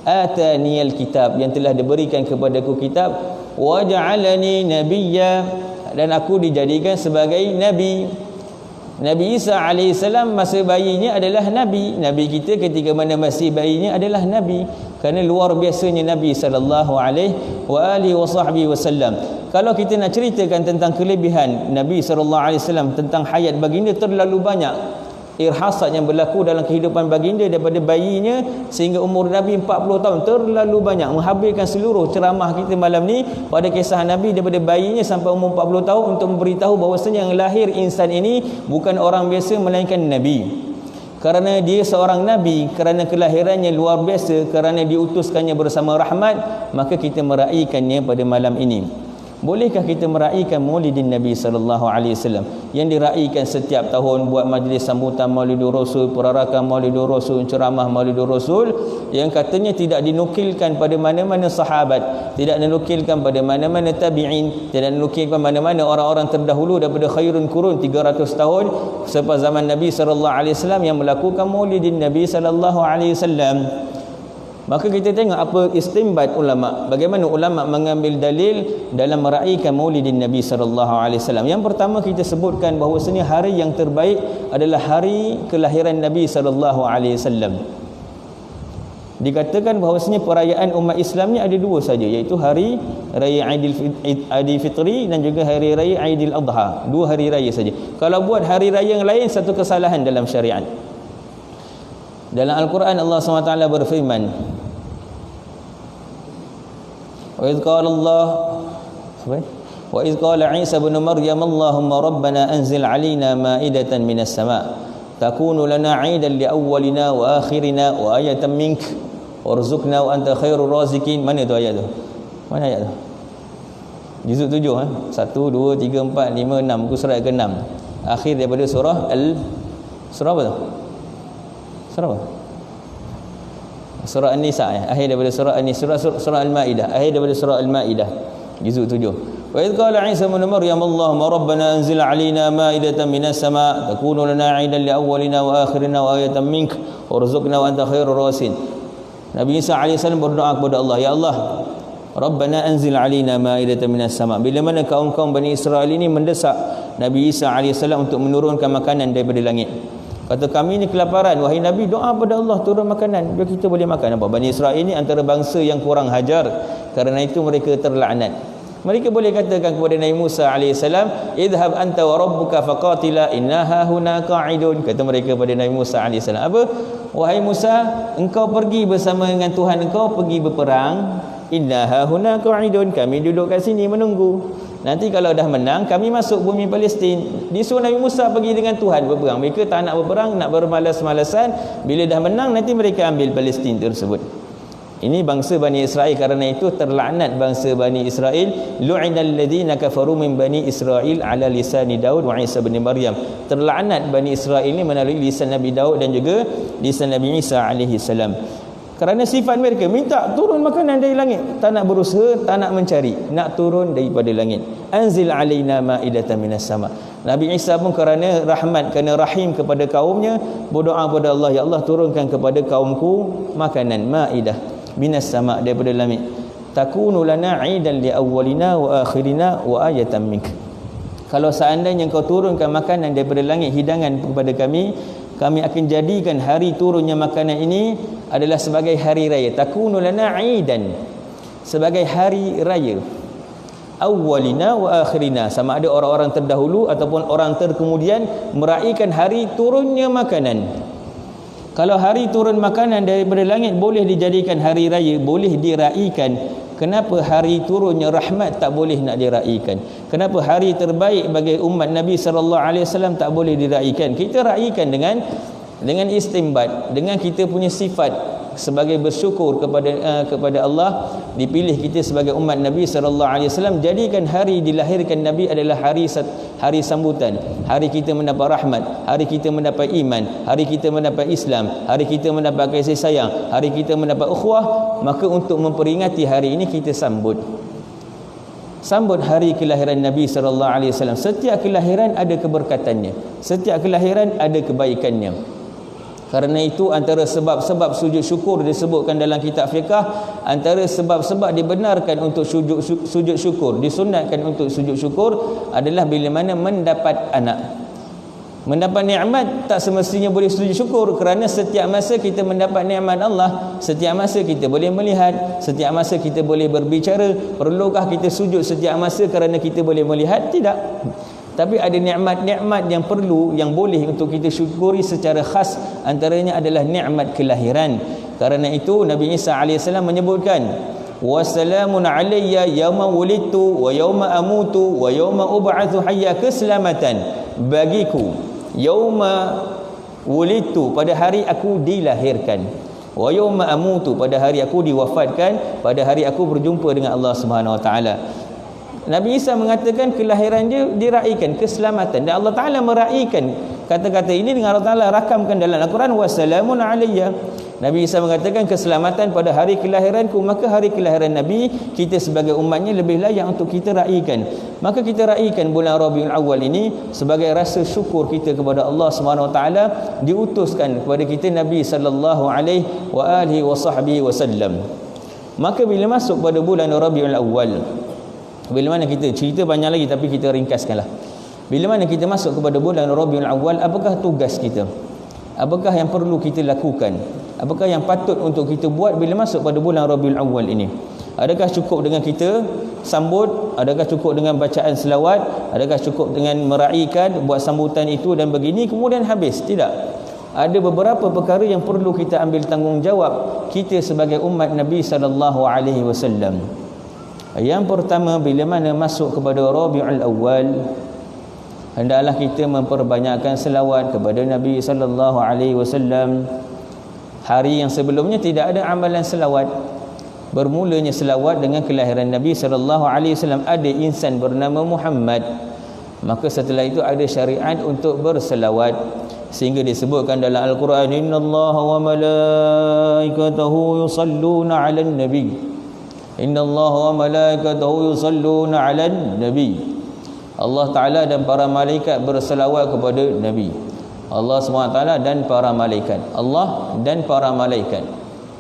Ataniyal kitab, yang telah diberikan kepadaku kitab, wa ja'alani nabiyya, dan aku dijadikan sebagai nabi. Nabi Isa AS masa bayinya adalah Nabi. Nabi kita ketika mana masih bayinya adalah Nabi. Kerana luar biasanya Nabi SAW. Kalau kita nak ceritakan tentang kelebihan Nabi SAW, tentang hayat baginda, terlalu banyak. irhasat yang berlaku dalam kehidupan baginda daripada bayinya sehingga umur Nabi 40 tahun terlalu banyak, menghabiskan seluruh ceramah kita malam ni pada kisah Nabi daripada bayinya sampai umur 40 tahun untuk memberitahu bahawasanya yang lahir insan ini bukan orang biasa melainkan Nabi. Kerana dia seorang Nabi, kerana kelahirannya luar biasa, kerana diutuskannya bersama rahmat, maka kita meraihkannya pada malam ini. Bolehkah kita meraihkan Maulidin Nabi sallallahu alaihi wasallam yang diraihkan setiap tahun, buat majlis sambutan Maulidur Rasul, perarakan Maulidur Rasul, ceramah Maulidur Rasul yang katanya tidak dinukilkan pada mana-mana sahabat, tidak dinukilkan pada mana-mana tabi'in, tidak dinukilkan mana-mana orang-orang terdahulu daripada khairun qurun 300 tahun selepas zaman Nabi sallallahu alaihi wasallam yang melakukan Maulidin Nabi sallallahu alaihi wasallam. Maka kita tengok apa istimbat ulama, bagaimana ulama mengambil dalil dalam meraihkan Maulidin Nabi sallallahu alaihi wasallam. Yang pertama kita sebutkan bahawasanya hari yang terbaik adalah hari kelahiran Nabi sallallahu alaihi wasallam. Dikatakan bahawasanya perayaan umat Islam ni ada dua saja, iaitu hari raya Aidil Fitri dan juga hari raya Aidil Adha. Dua hari raya saja. Kalau buat hari raya yang lain, satu kesalahan dalam syariat. Dalam Al-Quran Allah SWT berfirman, وَإِذْ قَالَ عِيسَى بْنُ مَرْيَمَ اللَّهُمَّ رَبَّنَا أَنزِلْ عَلَيْنَا مَائِدَةً مِنَ السَّمَاءِ تَكُونُ لَنَا عِيدًا لِأَوَّلِنَا وَآخِرِنَا وَآيَةً مِنْكَ وَارْزُقْنَا وَأَنْتَ خَيْرُ الرَّازِقِينَ. Mana tu ayat tu? Mana ayat tu? Juzuk 7 1, 2, 3, 4, 5, 6, muka surat ke-6, akhir daripada surah surah apa tu? Surah apa? Surah An-Nisa, akhir daripada surah An-Nisa, surah Al-Maidah, akhir daripada surah Al-Maidah, juzuk 7. Wa idh qala Isa ibn Maryam Allahumma rabbana anzil 'alaina ma'idatan minas sama' takunu lana 'idan li awwalina wa akhirina wa ayatan mink warzuqna wa anta khairur rasin. Nabi Isa alaihi salam berdoa kepada Allah, ya Allah, Rabbana anzil 'alaina ma'idatan minas sama'. Bila mana kaum-kaum Bani Israel ini mendesak Nabi Isa alaihi salam untuk menurunkan makanan daripada langit. Kata, kami ni kelaparan, wahai Nabi, doa pada Allah turun makanan biar kita boleh makan. Apa? Bani Israel ini antara bangsa yang kurang hajar, kerana itu mereka terlaknat. Mereka boleh katakan kepada Nabi Musa AS, idhab anta wa rabbuka faqatila inna hahuna qa'idun. Kata mereka pada Nabi Musa AS, apa? Wahai Musa, engkau pergi bersama dengan Tuhan engkau pergi berperang, inna hahuna qa'idun, kami duduk kat sini menunggu. Nanti kalau dah menang, kami masuk bumi Palestin. Disuruh Nabi Musa pergi dengan Tuhan berperang. Mereka tak nak berperang, nak bermalas-malasan. Bila dah menang, nanti mereka ambil Palestin tersebut. Ini bangsa Bani Israel. Kerana itu terlaknat bangsa Bani Israel. Lu'inal ladzina kafaru min Bani Israel ala lisani Daud wa Isa bin Maryam. Terlaknat Bani Israel ini melalui lisan Nabi Daud dan juga lisan Nabi Isa alaihi salam. Kerana sifat mereka minta turun makanan dari langit, tak nak berusaha, tak nak mencari, nak turun daripada langit. Anzil alaina ma'idatan minas sama'. Nabi Isa pun kerana rahmat, kerana rahim kepada kaumnya, berdoa kepada Allah, ya Allah, turunkan kepada kaumku makanan ma'idah minas sama' daripada langit. Takunu lana 'idan li awwalina wa akhirina wa ayatan mink. Kalau seandainya kau turunkan makanan daripada langit, hidangan kepada kami akan jadikan hari turunnya makanan ini adalah sebagai hari raya. Takunu lana 'idan, sebagai hari raya. Awwalina wa akhirina, sama ada orang-orang terdahulu ataupun orang terkemudian meraihkan hari turunnya makanan. Kalau hari turun makanan daripada langit boleh dijadikan hari raya, boleh diraihkan, kenapa hari turunnya rahmat tak boleh nak diraihkan? Kenapa hari terbaik bagi umat Nabi sallallahu alaihi wasallam tak boleh diraihkan? Kita raihkan dengan istimbat, dengan kita punya sifat sebagai bersyukur kepada Allah, dipilih kita sebagai umat Nabi sallallahu alaihi wasallam, jadikan hari dilahirkan Nabi adalah hari sambutan, hari kita mendapat rahmat, hari kita mendapat iman, hari kita mendapat Islam, hari kita mendapat kasih sayang, hari kita mendapat ukhuwah. Maka untuk memperingati hari ini kita sambut hari kelahiran Nabi sallallahu alaihi wasallam. Setiap kelahiran ada keberkatannya, setiap kelahiran ada kebaikannya. Kerana itu antara sebab-sebab sujud syukur disebutkan dalam kitab fiqah, antara sebab-sebab dibenarkan untuk sujud syukur, disunatkan untuk sujud syukur adalah bila mana mendapat anak. Mendapat nikmat tak semestinya boleh sujud syukur, kerana setiap masa kita mendapat nikmat Allah, setiap masa kita boleh melihat, setiap masa kita boleh berbicara. Perlukah kita sujud setiap masa kerana kita boleh melihat? Tidak. Tapi ada nikmat-nikmat yang perlu, yang boleh untuk kita syukuri secara khas. Antaranya adalah nikmat kelahiran. Karena itu Nabi Isa AS menyebutkan, wassalamun alayya yawma wulidtu wa yawma amutu wa yawma ub'atsu hayya, keselamatan bagiku yawma wulidtu, pada hari aku dilahirkan, wa yawma amutu, pada hari aku diwafatkan, pada hari aku berjumpa dengan Allah Subhanahu wa taala. Nabi Isa mengatakan kelahiran dia diraikan, keselamatan, dan Allah Taala meraikan kata-kata ini dengan Allah Taala rakamkan dalam Al-Quran, wassalamun alayya. Nabi Isa mengatakan keselamatan pada hari kelahiranku, maka hari kelahiran Nabi, kita sebagai umatnya lebih layak untuk kita raikan. Maka kita raikan bulan Rabiul Awal ini sebagai rasa syukur kita kepada Allah Subhanahu wa taala, diutuskan kepada kita Nabi sallallahu alaihi wasallam. Maka bila masuk pada bulan Rabiul Awal, bila mana kita cerita banyak lagi tapi kita ringkaskanlah. Bila mana kita masuk kepada bulan Rabiul Awal, apakah tugas kita? Apakah yang perlu kita lakukan? Apakah yang patut untuk kita buat bila masuk pada bulan Rabiul Awal ini? Adakah cukup dengan kita sambut? Adakah cukup dengan bacaan selawat? Adakah cukup dengan meraikan, buat sambutan itu dan begini kemudian habis? Tidak. Ada beberapa perkara yang perlu kita ambil tanggungjawab kita sebagai umat Nabi sallallahu alaihi wasallam. Yang pertama, bila mana masuk kepada Rabiul Awal, hendaklah kita memperbanyakkan selawat kepada Nabi sallallahu alaihi wasallam. Hari yang sebelumnya tidak ada amalan selawat. Bermulanya selawat dengan kelahiran Nabi sallallahu alaihi wasallam. Ada insan bernama Muhammad. Maka setelah itu ada syariat untuk berselawat, sehingga disebutkan dalam Al-Quran, innallaha wa malaikatahu yusalluna 'alan nabi. Innallaha wa malaikatahu yusalluna 'alan nabi. Allah Ta'ala dan para malaikat berselawat kepada Nabi. Allah SWT dan para malaikat. Allah dan para malaikat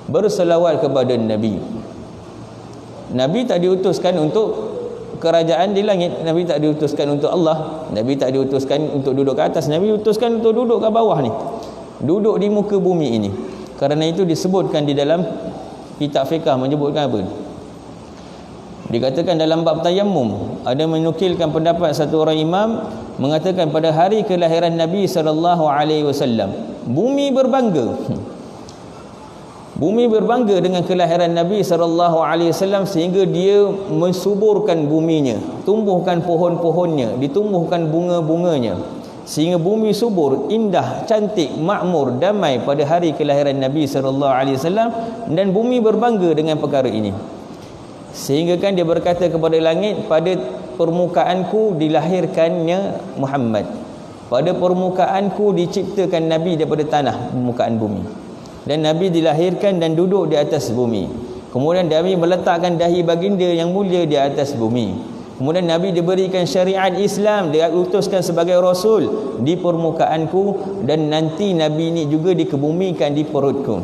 berselawat kepada Nabi. Nabi tak diutuskan untuk kerajaan di langit. Nabi tak diutuskan untuk Allah. Nabi tak diutuskan untuk duduk ke atas. Nabi diutuskan untuk duduk ke bawah ni, duduk di muka bumi ini. Kerana itu disebutkan di dalam kitab fiqh, menyebutkan apa? Dikatakan dalam bab tayammum, ada menukilkan pendapat satu orang imam mengatakan pada hari kelahiran Nabi sallallahu alaihi wasallam, bumi berbangga. Bumi berbangga dengan kelahiran Nabi sallallahu alaihi wasallam, sehingga dia mensuburkan buminya, tumbuhkan pohon-pohonnya, ditumbuhkan bunga-bunganya, sehingga bumi subur, indah, cantik, makmur, damai pada hari kelahiran Nabi sallallahu alaihi wasallam, dan bumi berbangga dengan perkara ini. Sehingga kan dia berkata kepada langit, pada permukaanku dilahirkannya Muhammad, pada permukaanku diciptakan Nabi daripada tanah permukaan bumi, dan Nabi dilahirkan dan duduk di atas bumi. Kemudian Nabi meletakkan dahi baginda yang mulia di atas bumi. Kemudian Nabi diberikan syariat Islam, dia utuskan sebagai Rasul di permukaanku, dan nanti Nabi ini juga dikebumikan di perutku.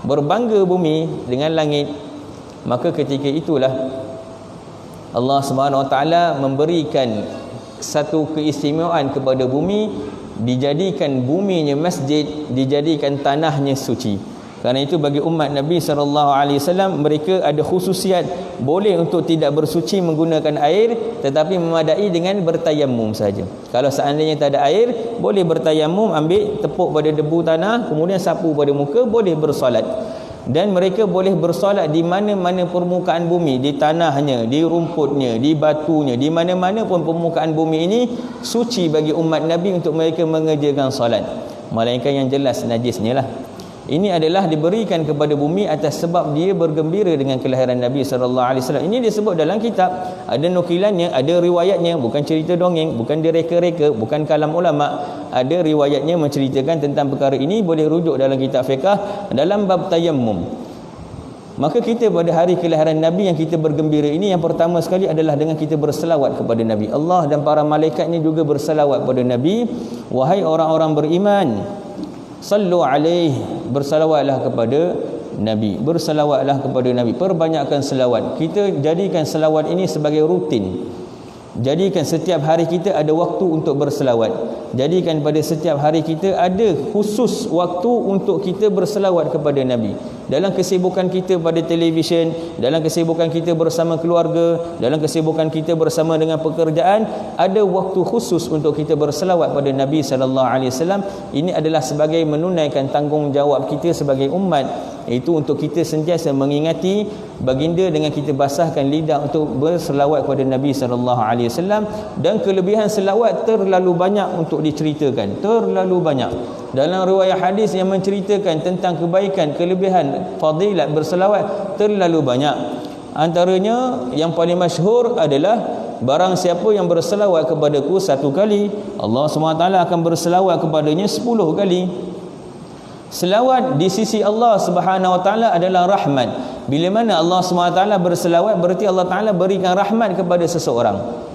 Berbangga bumi dengan langit. Maka ketika itulah Allah Subhanahu wa taala memberikan satu keistimewaan kepada bumi, dijadikan buminya masjid, dijadikan tanahnya suci. Kerana itu bagi umat Nabi sallallahu alaihi wasallam, mereka ada khususiat boleh untuk tidak bersuci menggunakan air, tetapi memadai dengan bertayamum saja. Kalau seandainya tak ada air, boleh bertayamum, ambil tepuk pada debu tanah, kemudian sapu pada muka, boleh bersolat. Dan mereka boleh bersolat di mana-mana permukaan bumi, di tanahnya, di rumputnya, di batunya, di mana-mana pun permukaan bumi ini suci bagi umat Nabi untuk mereka mengerjakan solat, melainkan yang jelas najisnya lah. Ini adalah diberikan kepada bumi atas sebab dia bergembira dengan kelahiran Nabi SAW. Ini disebut dalam kitab, ada nukilannya, ada riwayatnya, bukan cerita dongeng, bukan direka-reka, bukan kalam ulama. Ada riwayatnya menceritakan tentang perkara ini, boleh rujuk dalam kitab fiqh dalam bab tayammum. Maka kita pada hari kelahiran Nabi yang kita bergembira ini, yang pertama sekali adalah dengan kita berselawat kepada Nabi. Allah dan para malaikatnya juga berselawat kepada Nabi. Wahai orang-orang beriman, sallu alaihi, bersalawatlah kepada Nabi, bersalawatlah kepada Nabi, perbanyakkan selawat. Kita jadikan selawat ini sebagai rutin. Jadikan setiap hari kita ada waktu untuk berselawat. Jadikan pada setiap hari kita ada khusus waktu untuk kita berselawat kepada Nabi. Dalam kesibukan kita pada televisyen, dalam kesibukan kita bersama keluarga, dalam kesibukan kita bersama dengan pekerjaan, ada waktu khusus untuk kita berselawat pada Nabi sallallahu alaihi wasallam. Ini adalah sebagai menunaikan tanggungjawab kita sebagai umat, iaitu untuk kita sentiasa mengingati baginda dengan kita basahkan lidah untuk berselawat kepada Nabi sallallahu alaihi wasallam. Dan kelebihan selawat terlalu banyak untuk diceritakan, terlalu banyak. Dalam riwayat hadis yang menceritakan tentang kebaikan, kelebihan, fadilat berselawat terlalu banyak. Antaranya yang paling masyhur adalah barang siapa yang berselawat kepadaku 1 kali, Allah SWT akan berselawat kepadanya 10 kali. Selawat di sisi Allah Subhanahu Wa Taala adalah rahmat. Bila mana Allah SWT berselawat, berarti Allah Taala berikan rahmat kepada seseorang.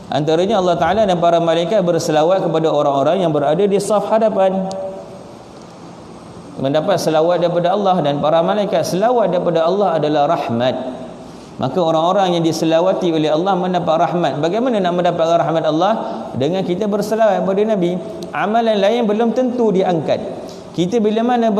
Antaranya Allah Ta'ala dan para malaikat berselawat kepada orang-orang yang berada di saf hadapan, mendapat selawat daripada Allah. Dan para malaikat, selawat daripada Allah adalah rahmat. Maka orang-orang yang diselawati oleh Allah mendapat rahmat. Bagaimana nak mendapat rahmat Allah? Dengan kita berselawat kepada Nabi. Amalan lain belum tentu diangkat. Kita bila mana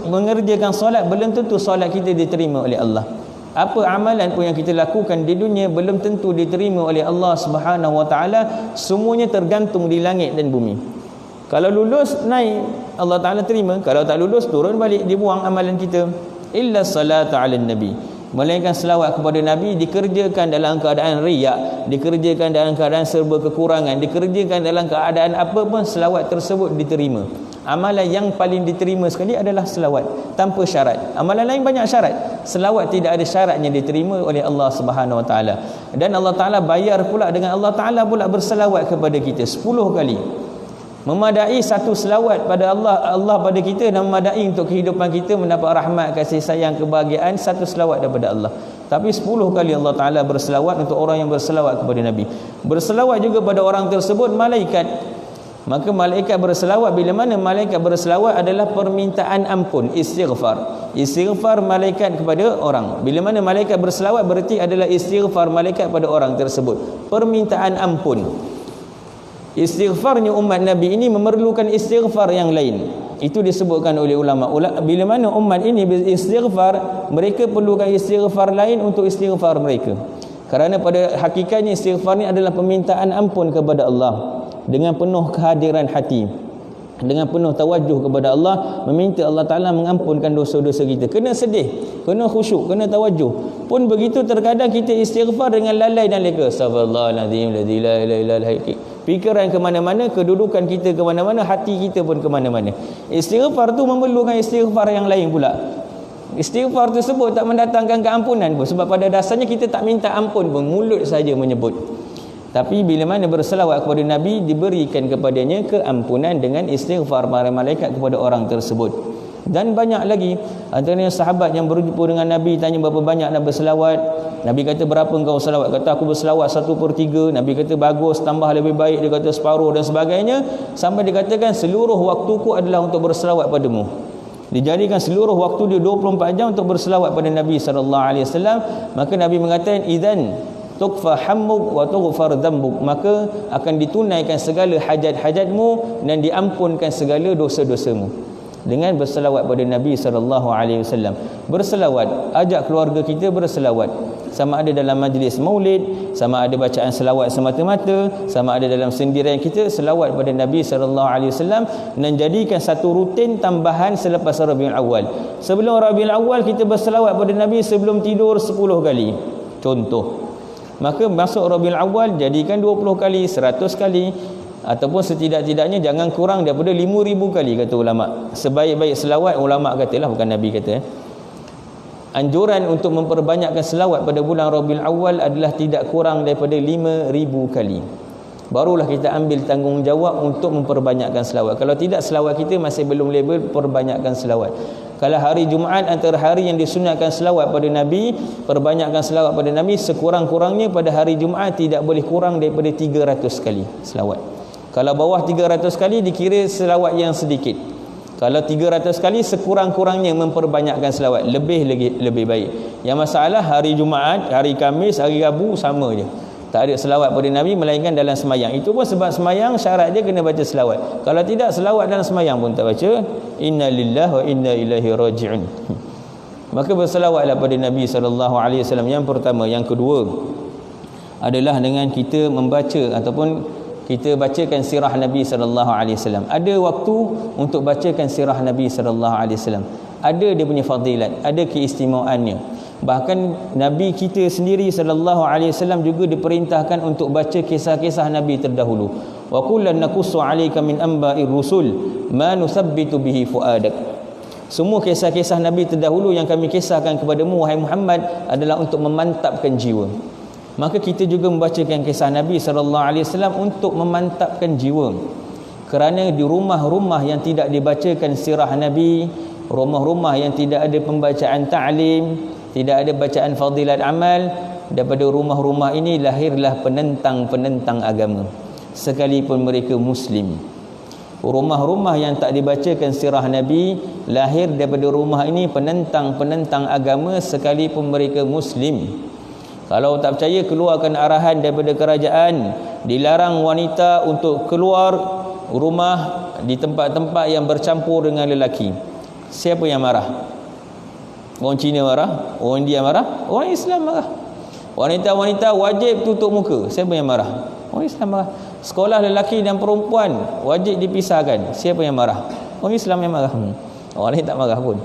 mengerjakan solat, belum tentu solat kita diterima oleh Allah. Apa amalan pun yang kita lakukan di dunia belum tentu diterima oleh Allah Subhanahu Wa Taala. Semuanya tergantung di langit dan bumi. Kalau lulus, naik, Allah Taala terima. Kalau tak lulus, turun balik, dibuang amalan kita. Illa salatu ala nabi, melainkan selawat kepada Nabi dikerjakan dalam keadaan riak, dikerjakan dalam keadaan serba kekurangan, dikerjakan dalam keadaan apa pun, selawat tersebut diterima. Amalan yang paling diterima sekali adalah selawat tanpa syarat. Amalan lain banyak syarat. Selawat tidak ada syaratnya diterima oleh Allah Subhanahu Wa Taala. Dan Allah Taala bayar pula dengan Allah Taala pula berselawat kepada kita 10 kali. Memadai satu selawat pada Allah pada kita, dan memadai untuk kehidupan kita mendapat rahmat, kasih sayang, kebahagiaan, satu selawat daripada Allah. Tapi 10 kali Allah Taala berselawat untuk orang yang berselawat kepada Nabi. Berselawat juga pada orang tersebut malaikat. Maka malaikat berselawat. Bila mana malaikat berselawat adalah permintaan ampun, istighfar. Istighfar malaikat kepada orang. Bila mana malaikat berselawat berarti adalah istighfar malaikat pada orang tersebut, permintaan ampun. Istighfarnya umat Nabi ini memerlukan istighfar yang lain. Itu disebutkan oleh ulama. Bila mana umat ini beristighfar, mereka perlukan istighfar lain untuk istighfar mereka. Kerana pada hakikatnya istighfar ini adalah permintaan ampun kepada Allah dengan penuh kehadiran hati, dengan penuh tawajuh kepada Allah, meminta Allah Ta'ala mengampunkan dosa-dosa kita. Kena sedih, kena khusyuk, kena tawajuh. Pun begitu terkadang kita istighfar dengan lalai dan leka. Astaghfirullahaladzim, la ilaha illallah. Fikiran ke mana-mana, kedudukan kita ke mana-mana, hati kita pun ke mana-mana. Istighfar tu memerlukan istighfar yang lain pula. Istighfar tersebut tak mendatangkan keampunan pun, sebab pada dasarnya kita tak minta ampun pun, mulut saja menyebut. Tapi bila mana berselawat kepada Nabi, diberikan kepadanya keampunan dengan istighfar para malaikat kepada orang tersebut. Dan banyak lagi. Antaranya sahabat yang berjumpa dengan Nabi, tanya berapa banyak nak berselawat. Nabi kata, berapa engkau selawat? Kata, aku berselawat 1/3. Nabi kata, bagus, tambah lebih baik. Dia kata, separuh dan sebagainya. Sampai dikatakan seluruh waktuku adalah untuk berselawat padamu. Dijadikan seluruh waktu dia 24 jam untuk berselawat pada Nabi SAW. Maka Nabi mengatakan, idzan tukfa hammuk wa tughfar dzambuk, maka akan ditunaikan segala hajat-hajatmu dan diampunkan segala dosa-dosamu dengan berselawat pada Nabi SAW. Berselawat, ajak keluarga kita berselawat, sama ada dalam majlis maulid, sama ada bacaan selawat semata-mata, sama ada dalam sendirian kita selawat pada Nabi SAW, dan jadikan satu rutin tambahan selepas Rabiul Awal. Sebelum Rabiul Awal kita berselawat pada Nabi sebelum tidur 10 kali contoh. Maka masuk Rabiul Awal jadikan 20 kali, 100 kali, ataupun setidak-tidaknya jangan kurang daripada 5,000 kali, kata ulama. Sebaik-baik selawat, ulama katalah, bukan Nabi kata. Anjuran untuk memperbanyakkan selawat pada bulan Rabiul Awal adalah tidak kurang daripada 5,000 kali. Barulah kita ambil tanggungjawab untuk memperbanyakkan selawat. Kalau tidak, selawat kita masih belum level perbanyakkan selawat. Kalau hari Jumaat antara hari yang disunatkan selawat pada Nabi, perbanyakkan selawat pada Nabi, sekurang-kurangnya pada hari Jumaat tidak boleh kurang daripada 300 kali selawat. Kalau bawah 300 kali dikira selawat yang sedikit. Kalau 300 kali sekurang-kurangnya memperbanyakkan selawat, lebih lagi lebih baik. Yang masalah hari Jumaat, hari Khamis, hari Rabu sama je. Tak ada selawat pada Nabi melainkan dalam semayang. Itu pun sebab semayang syarat dia kena baca selawat. Kalau tidak, selawat dalam semayang pun tak baca. Inna lillahi wa inna ilaihi raji'un. Maka berselawatlah pada Nabi SAW yang pertama. Yang kedua adalah dengan kita membaca ataupun kita bacakan sirah Nabi SAW. Ada waktu untuk bacakan sirah Nabi SAW. Ada dia punya fadilat, ada keistimewaannya. Bahkan Nabi kita sendiri SAW juga diperintahkan untuk baca kisah-kisah Nabi terdahulu. Wa kullan naqussu 'alaika min amba'ir rusul ma nusabbitu bihi fuadak. Semua kisah-kisah Nabi terdahulu yang kami kisahkan kepadamu wahai Muhammad adalah untuk memantapkan jiwa. Maka kita juga membacakan kisah Nabi SAW untuk memantapkan jiwa. Kerana di rumah-rumah yang tidak dibacakan sirah Nabi, rumah-rumah yang tidak ada pembacaan ta'lim, tidak ada bacaan fadilat amal, daripada rumah-rumah ini lahirlah penentang-penentang agama, sekalipun mereka Muslim. Rumah-rumah yang tak dibacakan sirah Nabi, lahir daripada rumah ini penentang-penentang agama, sekalipun mereka Muslim. Kalau tak percaya, keluarkan arahan daripada kerajaan, dilarang wanita untuk keluar rumah di tempat-tempat yang bercampur dengan lelaki. Siapa yang marah? Orang Cina marah, orang India marah, orang Islam marah. Wanita-wanita wajib tutup muka. Siapa yang marah? Orang Islam marah. Sekolah lelaki dan perempuan wajib dipisahkan. Siapa yang marah? Orang Islam yang marah. Orang lain tak marah pun.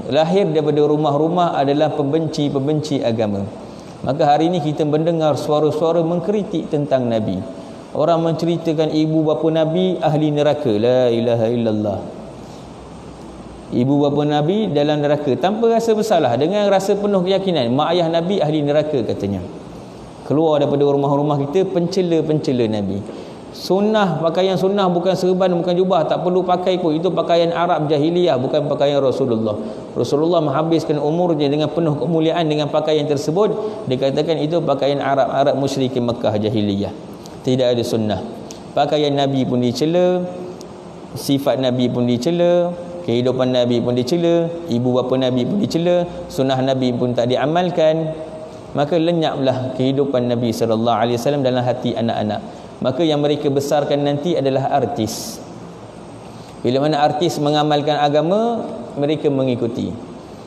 Lahir daripada rumah-rumah adalah pembenci-pembenci agama. Maka hari ini kita mendengar suara-suara mengkritik tentang Nabi. Orang menceritakan ibu bapa Nabi ahli neraka. La ilaha illallah. Ibu bapa Nabi dalam neraka tanpa rasa bersalah, dengan rasa penuh keyakinan mak ayah Nabi ahli neraka katanya. Keluar daripada rumah-rumah kita pencela-pencela Nabi. Sunnah, pakaian sunnah bukan serban, bukan jubah, tak perlu pakai pun. Itu pakaian Arab jahiliyah, bukan pakaian Rasulullah. Rasulullah menghabiskan umurnya dengan penuh kemuliaan dengan pakaian tersebut. Dikatakan itu pakaian Arab musyrikin Mekah jahiliyah. Tidak ada sunnah. Pakaian Nabi pun dicela, sifat Nabi pun dicela, kehidupan Nabi pun dicela, ibu bapa Nabi pun dicela, sunnah Nabi pun tak diamalkan. Maka lenyaplah kehidupan Nabi SAW dalam hati anak-anak. Maka yang mereka besarkan nanti adalah artis. Bila mana artis mengamalkan agama, mereka mengikuti.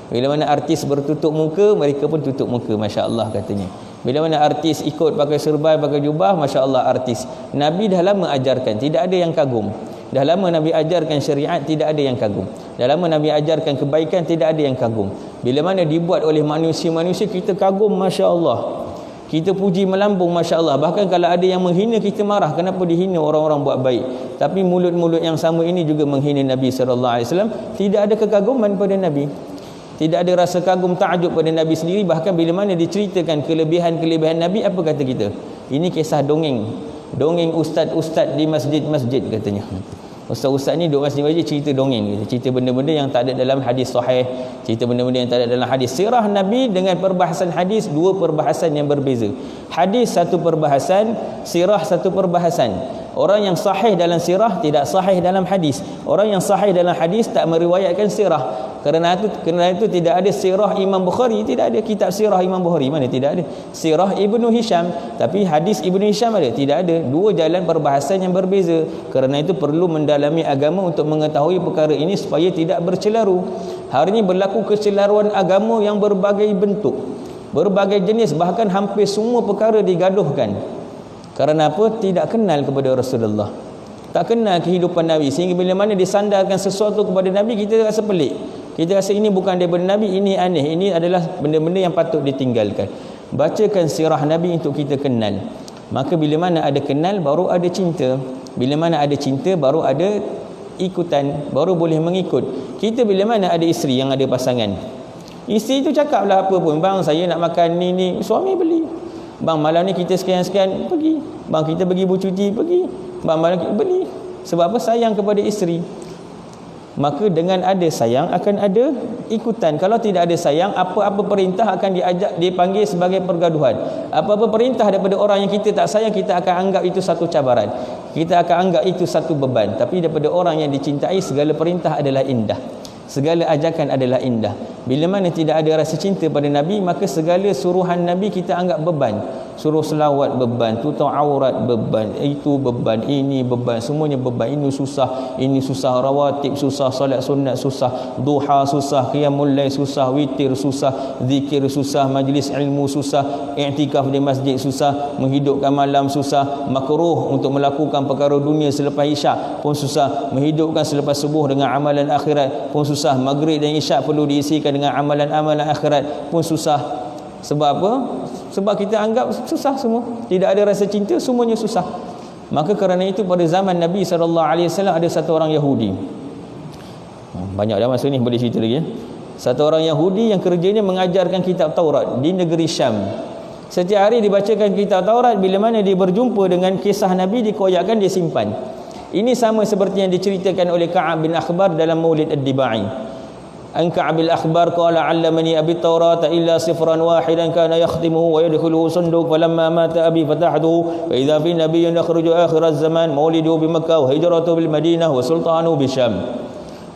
Bila mana artis bertutup muka, mereka pun tutup muka, masya-Allah katanya. Bila mana artis ikut pakai serban, pakai jubah, masya-Allah artis. Nabi dah lama ajarkan, tidak ada yang kagum. Dah lama Nabi ajarkan syariat, tidak ada yang kagum. Dah lama Nabi ajarkan kebaikan, tidak ada yang kagum. Bila mana dibuat oleh manusia-manusia, kita kagum, masya-Allah. Kita puji melambung, masya-Allah. Bahkan kalau ada yang menghina, kita marah. Kenapa dihina orang-orang buat baik? Tapi mulut-mulut yang sama ini juga menghina Nabi SAW. Tidak ada kekaguman pada Nabi. Tidak ada rasa kagum, ta'ajub pada Nabi sendiri. Bahkan bila mana diceritakan kelebihan-kelebihan Nabi, apa kata kita? Ini kisah dongeng. Dongeng ustaz-ustaz di masjid-masjid katanya. Ustaz-ustaz ni duduk masjid-masjid cerita dongeng gitu. Cerita benda-benda yang tak ada dalam hadis sahih, cerita benda-benda yang tak ada dalam hadis. Sirah Nabi dengan perbahasan hadis, dua perbahasan yang berbeza. Hadis satu perbahasan, sirah satu perbahasan. Orang yang sahih dalam sirah tidak sahih dalam hadis. Orang yang sahih dalam hadis tak meriwayatkan sirah. Kerana itu tidak ada sirah Imam Bukhari, tidak ada kitab sirah Imam Bukhari, mana tidak ada. Sirah Ibnu Hisham, tapi hadis Ibnu Hisham ada, tidak ada. Dua jalan perbahasan yang berbeza. Kerana itu perlu mendalami agama untuk mengetahui perkara ini supaya tidak bercelaru. Hari ini berlaku kecelaruan agama yang berbagai bentuk, berbagai jenis, bahkan hampir semua perkara digaduhkan. Kerana apa? Tidak kenal kepada Rasulullah, tak kenal kehidupan Nabi, sehingga bila mana disandarkan sesuatu kepada Nabi, kita rasa pelik, kita rasa ini bukan daripada Nabi, ini aneh, ini adalah benda-benda yang patut ditinggalkan. Bacakan sirah Nabi untuk kita kenal. Maka bila mana ada kenal, baru ada cinta. Bila mana ada cinta, baru ada ikutan, baru boleh mengikut. Kita bila mana ada isteri yang ada pasangan, isteri tu cakaplah apa pun, bang saya nak makan ni, suami beli. Bang malam ni kita sekian-sekian, pergi. Bang kita pergi bercuti, pergi. Bang malam kita beli. Sebab apa? Sayang kepada isteri. Maka dengan ada sayang akan ada ikutan. Kalau tidak ada sayang, apa-apa perintah akan dipanggil sebagai pergaduhan. Apa-apa perintah daripada orang yang kita tak sayang, kita akan anggap itu satu cabaran, kita akan anggap itu satu beban. Tapi daripada orang yang dicintai, segala perintah adalah indah, segala ajakan adalah indah. Bila mana tidak ada rasa cinta pada Nabi, maka segala suruhan Nabi kita anggap beban. suruh selawat beban, tutup aurat beban, itu beban, ini beban, semuanya beban. Ini susah, rawatib susah, solat sunat susah, duha susah, qiyamul lail susah, witir susah, zikir susah, majlis ilmu susah, i'tikaf di masjid susah, menghidupkan malam susah, makruh untuk melakukan perkara dunia selepas isyak pun susah, menghidupkan selepas subuh dengan amalan akhirat pun susah, maghrib dan isyak perlu diisikan dengan amalan-amalan akhirat pun susah. Sebab apa? Sebab kita anggap susah semua, tidak ada rasa cinta, semuanya susah. Maka kerana itu pada zaman Nabi SAW ada satu orang Yahudi. Banyak dah masa ni, boleh cerita lagi ya. Satu orang Yahudi yang kerjanya mengajarkan kitab Taurat di negeri Syam. Setiap hari dibacakan kitab Taurat, bila mana dia berjumpa dengan kisah Nabi dikoyakkan, dia simpan. Ini sama seperti yang diceritakan oleh Ka'ab bin Akhbar dalam Maulid Ad-Dibai. An Ka'ab bin Akhbar qala 'allamani abi Taurata illa sifran wahidan kana yakhtimuhu wa yadkhuluhu sunduq falamma mata abi fatahtuhu fa idza fi nabiyyin yakhruju akhir az-zaman mauliduhu bi Makkah wa hijratuhu bil Madinah wa sultanuhu bi Syam.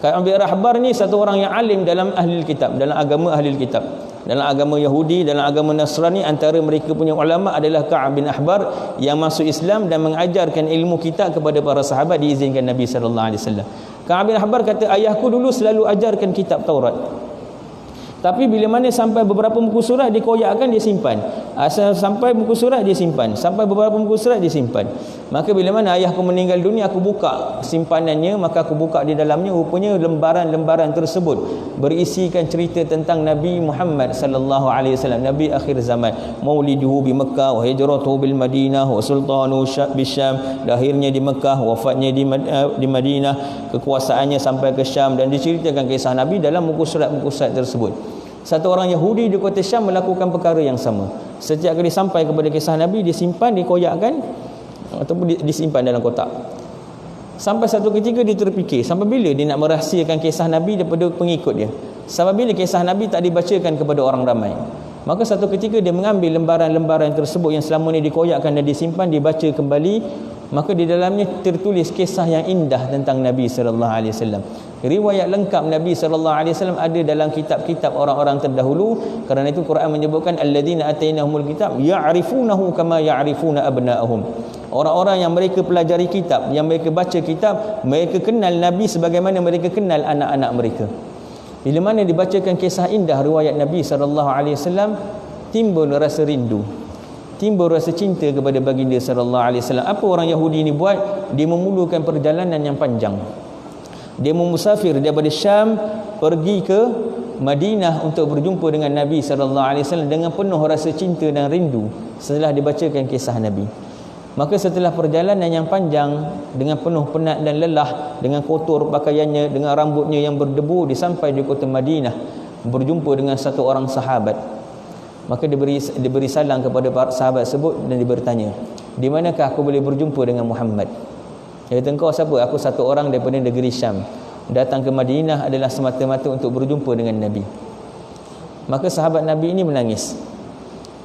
Ka'ab bin Akhbar ni satu orang yang alim dalam ahli kitab, dalam agama ahli kitab, dalam agama Yahudi, dalam agama Nasrani. Antara mereka punya ulama adalah Ka'ab bin Akhbar yang masuk Islam dan mengajarkan ilmu kitab kepada para sahabat, diizinkan Nabi sallallahu alaihi wasallam. Ka'ab bin Akhbar kata, ayahku dulu selalu ajarkan kitab Taurat, tapi bila mana sampai beberapa muka surat dikoyakkan, dia simpan. Sampai muka surat dia simpan, sampai beberapa muka surat dia simpan. Maka bila mana ayahku meninggal dunia, aku buka simpanannya, maka aku buka di dalamnya, rupanya lembaran-lembaran tersebut berisikan cerita tentang Nabi Muhammad sallallahu alaihi wasallam, Nabi akhir zaman, mauliduhu bi Makkah wa hijratuhu bil Madinah wa sultanu Syam, lahirnya di Mekah, wafatnya di Madinah, kekuasaannya sampai ke Syam, dan diceritakan kisah Nabi dalam muka surat tersebut. Satu orang Yahudi di kota Syam melakukan perkara yang sama. Setiap kali sampai kepada kisah Nabi, disimpan, dikoyakkan ataupun disimpan dalam kotak. Sampai satu ketika dia terfikir, sampai bila dia nak merahsiakan kisah Nabi daripada pengikut dia? Sampai bila kisah Nabi tak dibacakan kepada orang ramai? Maka satu ketika dia mengambil lembaran-lembaran tersebut yang selama ini dikoyakkan dan disimpan, dibaca kembali. Maka di dalamnya tertulis kisah yang indah tentang Nabi sallallahu alaihi wasallam. Riwayat lengkap Nabi sallallahu alaihi wasallam ada dalam kitab-kitab orang-orang terdahulu. Kerana itu Quran menyebutkan alladzina atainahumul kitab ya'rifunahu kama ya'rifuna abna'ahum. Orang-orang yang mereka pelajari kitab, yang mereka baca kitab, mereka kenal Nabi sebagaimana mereka kenal anak-anak mereka. Bila mana dibacakan kisah indah riwayat Nabi sallallahu alaihi wasallam, timbul rasa rindu, timbul rasa cinta kepada baginda sallallahu alaihi wasallam. Apa orang Yahudi ini buat? Dia memulakan perjalanan yang panjang. Dia memusafir daripada Syam pergi ke Madinah untuk berjumpa dengan Nabi sallallahu alaihi wasallam dengan penuh rasa cinta dan rindu setelah dibacakan kisah Nabi. Maka setelah perjalanan yang panjang dengan penuh penat dan lelah, dengan kotor pakaiannya, dengan rambutnya yang berdebu, dia sampai di kota Madinah berjumpa dengan satu orang sahabat. Maka diberi salam kepada para sahabat tersebut dan dia bertanya, di manakah aku boleh berjumpa dengan Muhammad? Dia kata, engkau siapa? Aku satu orang daripada negeri Syam, datang ke Madinah adalah semata-mata untuk berjumpa dengan Nabi. Maka sahabat Nabi ini menangis,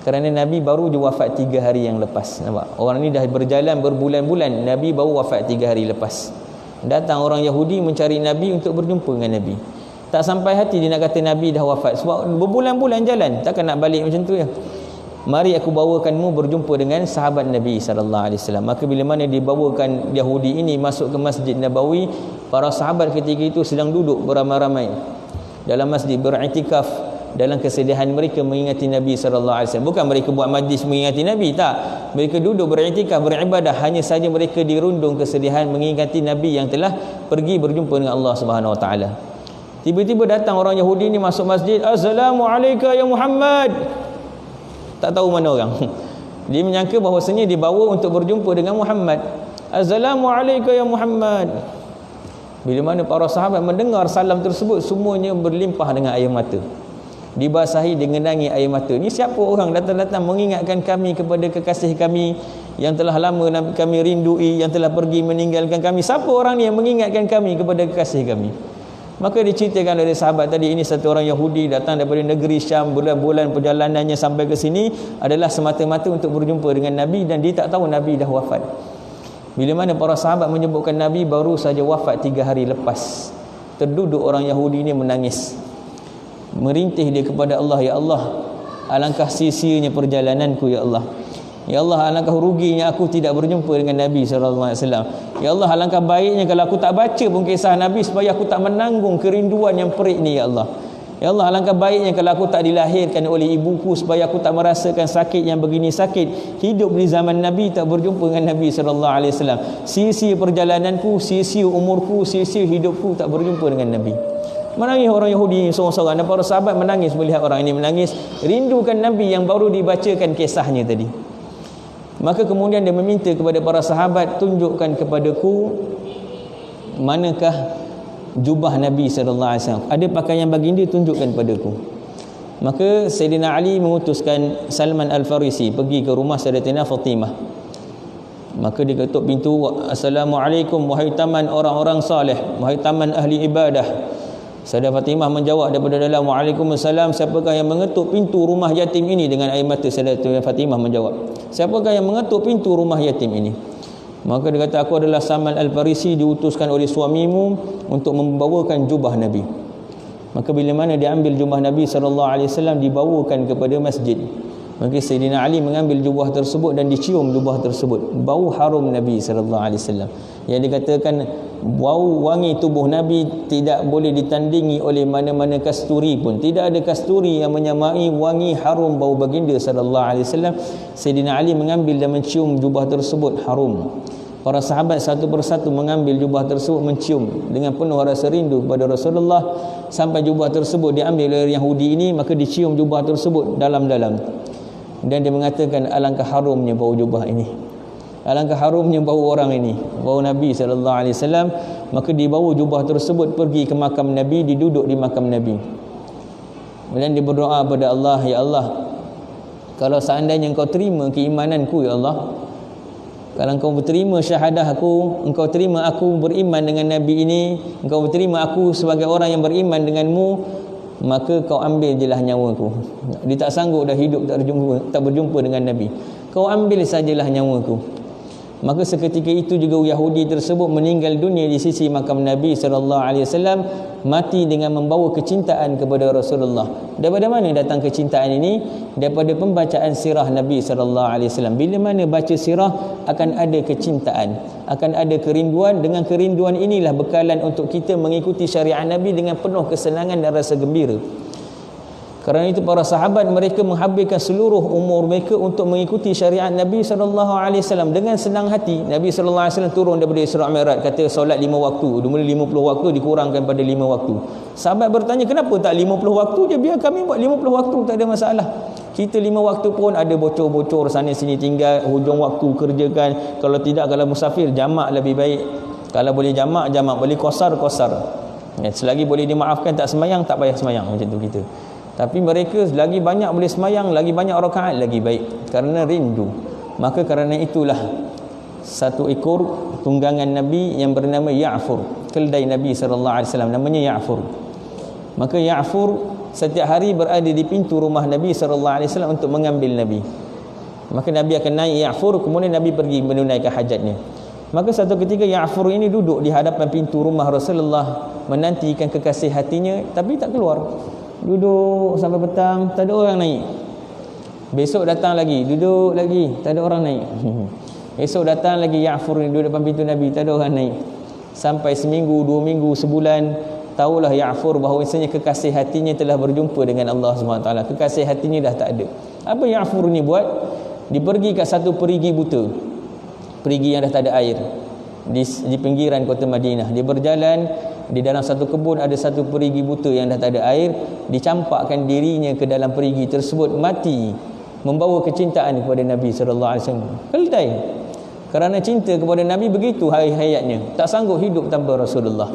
kerana Nabi baru je wafat 3 hari yang lepas. Nampak? Orang ni dah berjalan berbulan-bulan, Nabi baru wafat 3 hari lepas. Datang orang Yahudi mencari Nabi untuk berjumpa dengan Nabi. Tak sampai hati dia nak kata Nabi dah wafat, sebab berbulan-bulan jalan, takkan nak balik macam tu ya. Mari aku bawakanmu berjumpa dengan sahabat Nabi sallallahu alaihi wasallam. Maka bila mana dibawakan Yahudi ini masuk ke Masjid Nabawi, para sahabat ketika itu sedang duduk beramai-ramai dalam masjid beriktikaf dalam kesedihan mereka mengingati Nabi sallallahu alaihi wasallam. Bukan mereka buat majlis mengingati Nabi, tak. Mereka duduk beriktikaf, beribadah, hanya saja mereka dirundung kesedihan mengingati Nabi yang telah pergi berjumpa dengan Allah Subhanahu wa taala. Tiba-tiba datang orang Yahudi ni masuk masjid, "Assalamualaikum ya Muhammad." Tak tahu mana orang. Dia menyangka bahawasanya dibawa untuk berjumpa dengan Muhammad. "Assalamualaikum ya Muhammad." Bila mana para sahabat mendengar salam tersebut, semuanya berlimpah dengan air mata, dibasahi digenangi air mata. Ni siapa orang datang-datang mengingatkan kami kepada kekasih kami yang telah lama kami rindui, yang telah pergi meninggalkan kami? Siapa orang ni yang mengingatkan kami kepada kekasih kami? Maka diceritakan oleh sahabat tadi, ini satu orang Yahudi datang daripada negeri Syam, bulan-bulan perjalanannya sampai ke sini adalah semata-mata untuk berjumpa dengan Nabi, dan dia tak tahu Nabi dah wafat. Bila mana para sahabat menyebutkan Nabi baru saja wafat 3 hari lepas, terduduk orang Yahudi ini menangis, merintih dia kepada Allah, "Ya Allah, alangkah sia-sianya perjalananku ya Allah. Ya Allah, alangkah ruginya aku tidak berjumpa dengan Nabi sallallahu alaihi wasallam. Ya Allah, alangkah baiknya kalau aku tak baca pun kisah Nabi supaya aku tak menanggung kerinduan yang perik ni ya Allah. Ya Allah, alangkah baiknya kalau aku tak dilahirkan oleh ibuku supaya aku tak merasakan sakit yang begini sakit. Hidup di zaman Nabi tak berjumpa dengan Nabi sallallahu alaihi wasallam. Sia-sia perjalananku, sia-sia umurku, sia-sia hidupku tak berjumpa dengan Nabi. Menangis orang Yahudi seorang-seorang, dan para sahabat menangis melihat orang ini menangis, rindukan Nabi yang baru dibacakan kisahnya tadi. Maka kemudian dia meminta kepada para sahabat, tunjukkan kepadaku manakah jubah Nabi sallallahu alaihi wasallam. Ada pakaian baginda, tunjukkan padaku. Maka Sayyidina Ali mengutuskan Salman Al-Farisi pergi ke rumah Sayyidatina Fatimah. Maka dia ketuk pintu, "Assalamualaikum wahai taman orang-orang saleh, wahai taman ahli ibadah." Sayyidah Fatimah menjawab daripada dalam, "Waalaikumsalam, siapakah yang mengetuk pintu rumah yatim ini?" Dengan air mata Sayyidah Fatimah menjawab, "Siapakah yang mengetuk pintu rumah yatim ini?" Maka dia kata, "Aku adalah Salman Al-Farisi, diutuskan oleh suamimu untuk membawakan jubah Nabi." Maka bila mana dia ambil jubah Nabi sallallahu alaihi wasallam, dibawakan kepada masjid. Maka Sayyidina Ali mengambil jubah tersebut dan dicium jubah tersebut. Bau harum Nabi sallallahu alaihi wasallam. Yang dikatakan bau wangi tubuh Nabi tidak boleh ditandingi oleh mana-mana kasturi pun. Tidak ada kasturi yang menyamai wangi harum bau baginda sallallahu alaihi wasallam. Sayyidina Ali mengambil dan mencium jubah tersebut harum. Para sahabat satu persatu mengambil jubah tersebut, mencium dengan penuh rasa rindu kepada Rasulullah, sampai jubah tersebut diambil oleh Yahudi ini. Maka dicium jubah tersebut dalam-dalam, dan dia mengatakan, alangkah harumnya bau jubah ini, alangkah harumnya bau orang ini, bau Nabi sallallahu alaihi wasallam. Maka dibawa jubah tersebut pergi ke makam Nabi, diduduk di makam Nabi. Kemudian dia berdoa pada Allah, "Ya Allah, kalau seandainya engkau terima keimananku ya Allah, kalau engkau terima syahadah aku, engkau terima aku beriman dengan Nabi ini, engkau terima aku sebagai orang yang beriman denganmu, maka kau ambil jelah nyawaku." Dia tak sanggup dah hidup tak berjumpa dengan Nabi. "Kau ambil sajalah nyawaku." Maka seketika itu juga Yahudi tersebut meninggal dunia di sisi makam Nabi sallallahu alaihi wasallam, mati dengan membawa kecintaan kepada Rasulullah. Daripada mana datang kecintaan ini? Daripada pembacaan sirah Nabi sallallahu alaihi wasallam. Bila mana baca sirah, akan ada kecintaan, akan ada kerinduan. Dengan kerinduan inilah bekalan untuk kita mengikuti syariat Nabi dengan penuh kesenangan dan rasa gembira. Kerana itu para sahabat mereka menghabiskan seluruh umur mereka untuk mengikuti syariat Nabi sallallahu alaihi wasallam dengan senang hati. Nabi sallallahu alaihi wasallam turun daripada Isra Mi'raj, kata solat 5 waktu, mula 50 waktu dikurangkan pada 5 waktu. Sahabat bertanya, "Kenapa tak 50 waktu je? Biar kami buat 50 waktu, tak ada masalah. Kita 5 waktu pun ada bocor-bocor sana sini, tinggal hujung waktu kerjakan. Kalau tidak, kalau musafir jamak lebih baik. Kalau boleh jamak, boleh qasar. Selagi boleh dimaafkan tak semayang, tak payah semayang." Macam tu kita. Tapi mereka lagi banyak boleh semayang, lagi banyak rakaat lagi baik, kerana rindu. Maka kerana itulah satu ekor tunggangan Nabi yang bernama Ya'fur, keldai Nabi sallallahu alaihi wasallam, namanya Ya'fur. Maka Ya'fur setiap hari berada di pintu rumah Nabi sallallahu alaihi wasallam untuk mengambil Nabi. Maka Nabi akan naik Ya'fur, kemudian Nabi pergi menunaikan hajatnya. Maka satu ketika Ya'fur ini duduk di hadapan pintu rumah Rasulullah, menantikan kekasih hatinya, tapi tak keluar. Duduk sampai petang, tak ada orang naik. Besok datang lagi, duduk lagi, tak ada orang naik. Esok datang lagi Ya'fur ni duduk depan pintu Nabi, tak ada orang naik. Sampai seminggu, 2 minggu, sebulan, tahulah Ya'fur bahawa sebenarnya kekasih hatinya telah berjumpa dengan Allah SWT. Kekasih hatinya dah tak ada. Apa Ya'fur ni buat? Dia pergi kat satu perigi buta, perigi yang dah tak ada air, di pinggiran kota Madinah. Dia berjalan di dalam satu kebun, ada satu perigi buta yang dah tak ada air. Dicampakkan dirinya ke dalam perigi tersebut, mati membawa kecintaan kepada Nabi sallallahu alaihi wasallam. Keldai kerana cinta kepada Nabi begitu hayatnya, tak sanggup hidup tanpa Rasulullah.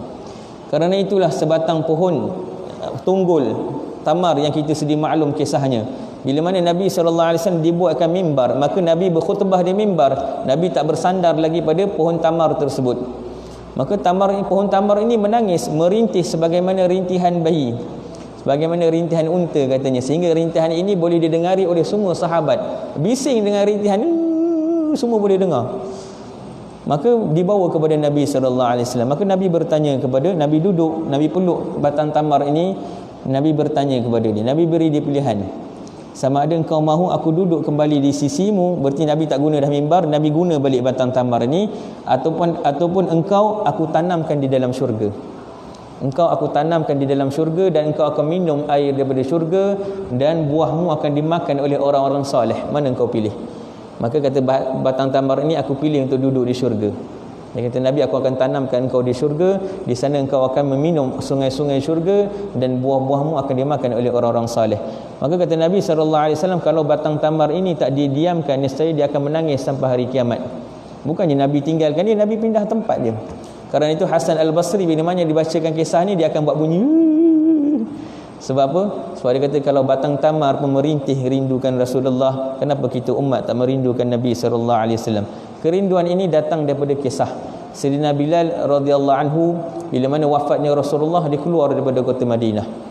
Kerana itulah sebatang pohon tunggul tamar yang kita sedia maklum kisahnya. Bila mana Nabi sallallahu alaihi wasallam dibuatkan mimbar, maka Nabi berkhutbah di mimbar. Nabi tak bersandar lagi pada pohon tamar tersebut. Maka pohon tamar ini menangis, merintih sebagaimana rintihan bayi, sebagaimana rintihan unta katanya, sehingga rintihan ini boleh didengari oleh semua sahabat. Bising dengan rintihan, semua boleh dengar. Maka dibawa kepada Nabi sallallahu alaihi wasallam. Maka Nabi bertanya kepada, Nabi duduk, Nabi peluk batang tamar ini, Nabi bertanya kepada dia, Nabi beri dia pilihan. Sama ada engkau mahu aku duduk kembali di sisimu, berarti Nabi tak guna dah mimbar, Nabi guna balik batang tamar ni, ataupun engkau aku tanamkan di dalam syurga. Engkau aku tanamkan di dalam syurga dan engkau akan minum air daripada syurga dan buahmu akan dimakan oleh orang-orang soleh. Mana engkau pilih? Maka kata batang tamar ini aku pilih untuk duduk di syurga. Dia kata Nabi, aku akan tanamkan engkau di syurga, di sana engkau akan meminum sungai-sungai syurga dan buah-buahmu akan dimakan oleh orang-orang saleh. Maka kata Nabi SAW, kalau batang tamar ini tak didiamkan, nescaya dia akan menangis sampai hari kiamat. Bukannya Nabi tinggalkan dia, Nabi pindah tempat dia. Kerana itu Hasan Al-Basri bila mana dibacakan kisah ni, dia akan buat bunyi. Sebab apa? Sebab dia kata kalau batang tamar pemerintih rindukan Rasulullah, kenapa kita umat tak merindukan Nabi SAW? Kerinduan ini datang daripada kisah Sayyidina Bilal radhiyallahu anhu. Bila mana wafatnya Rasulullah, dia keluar daripada kota Madinah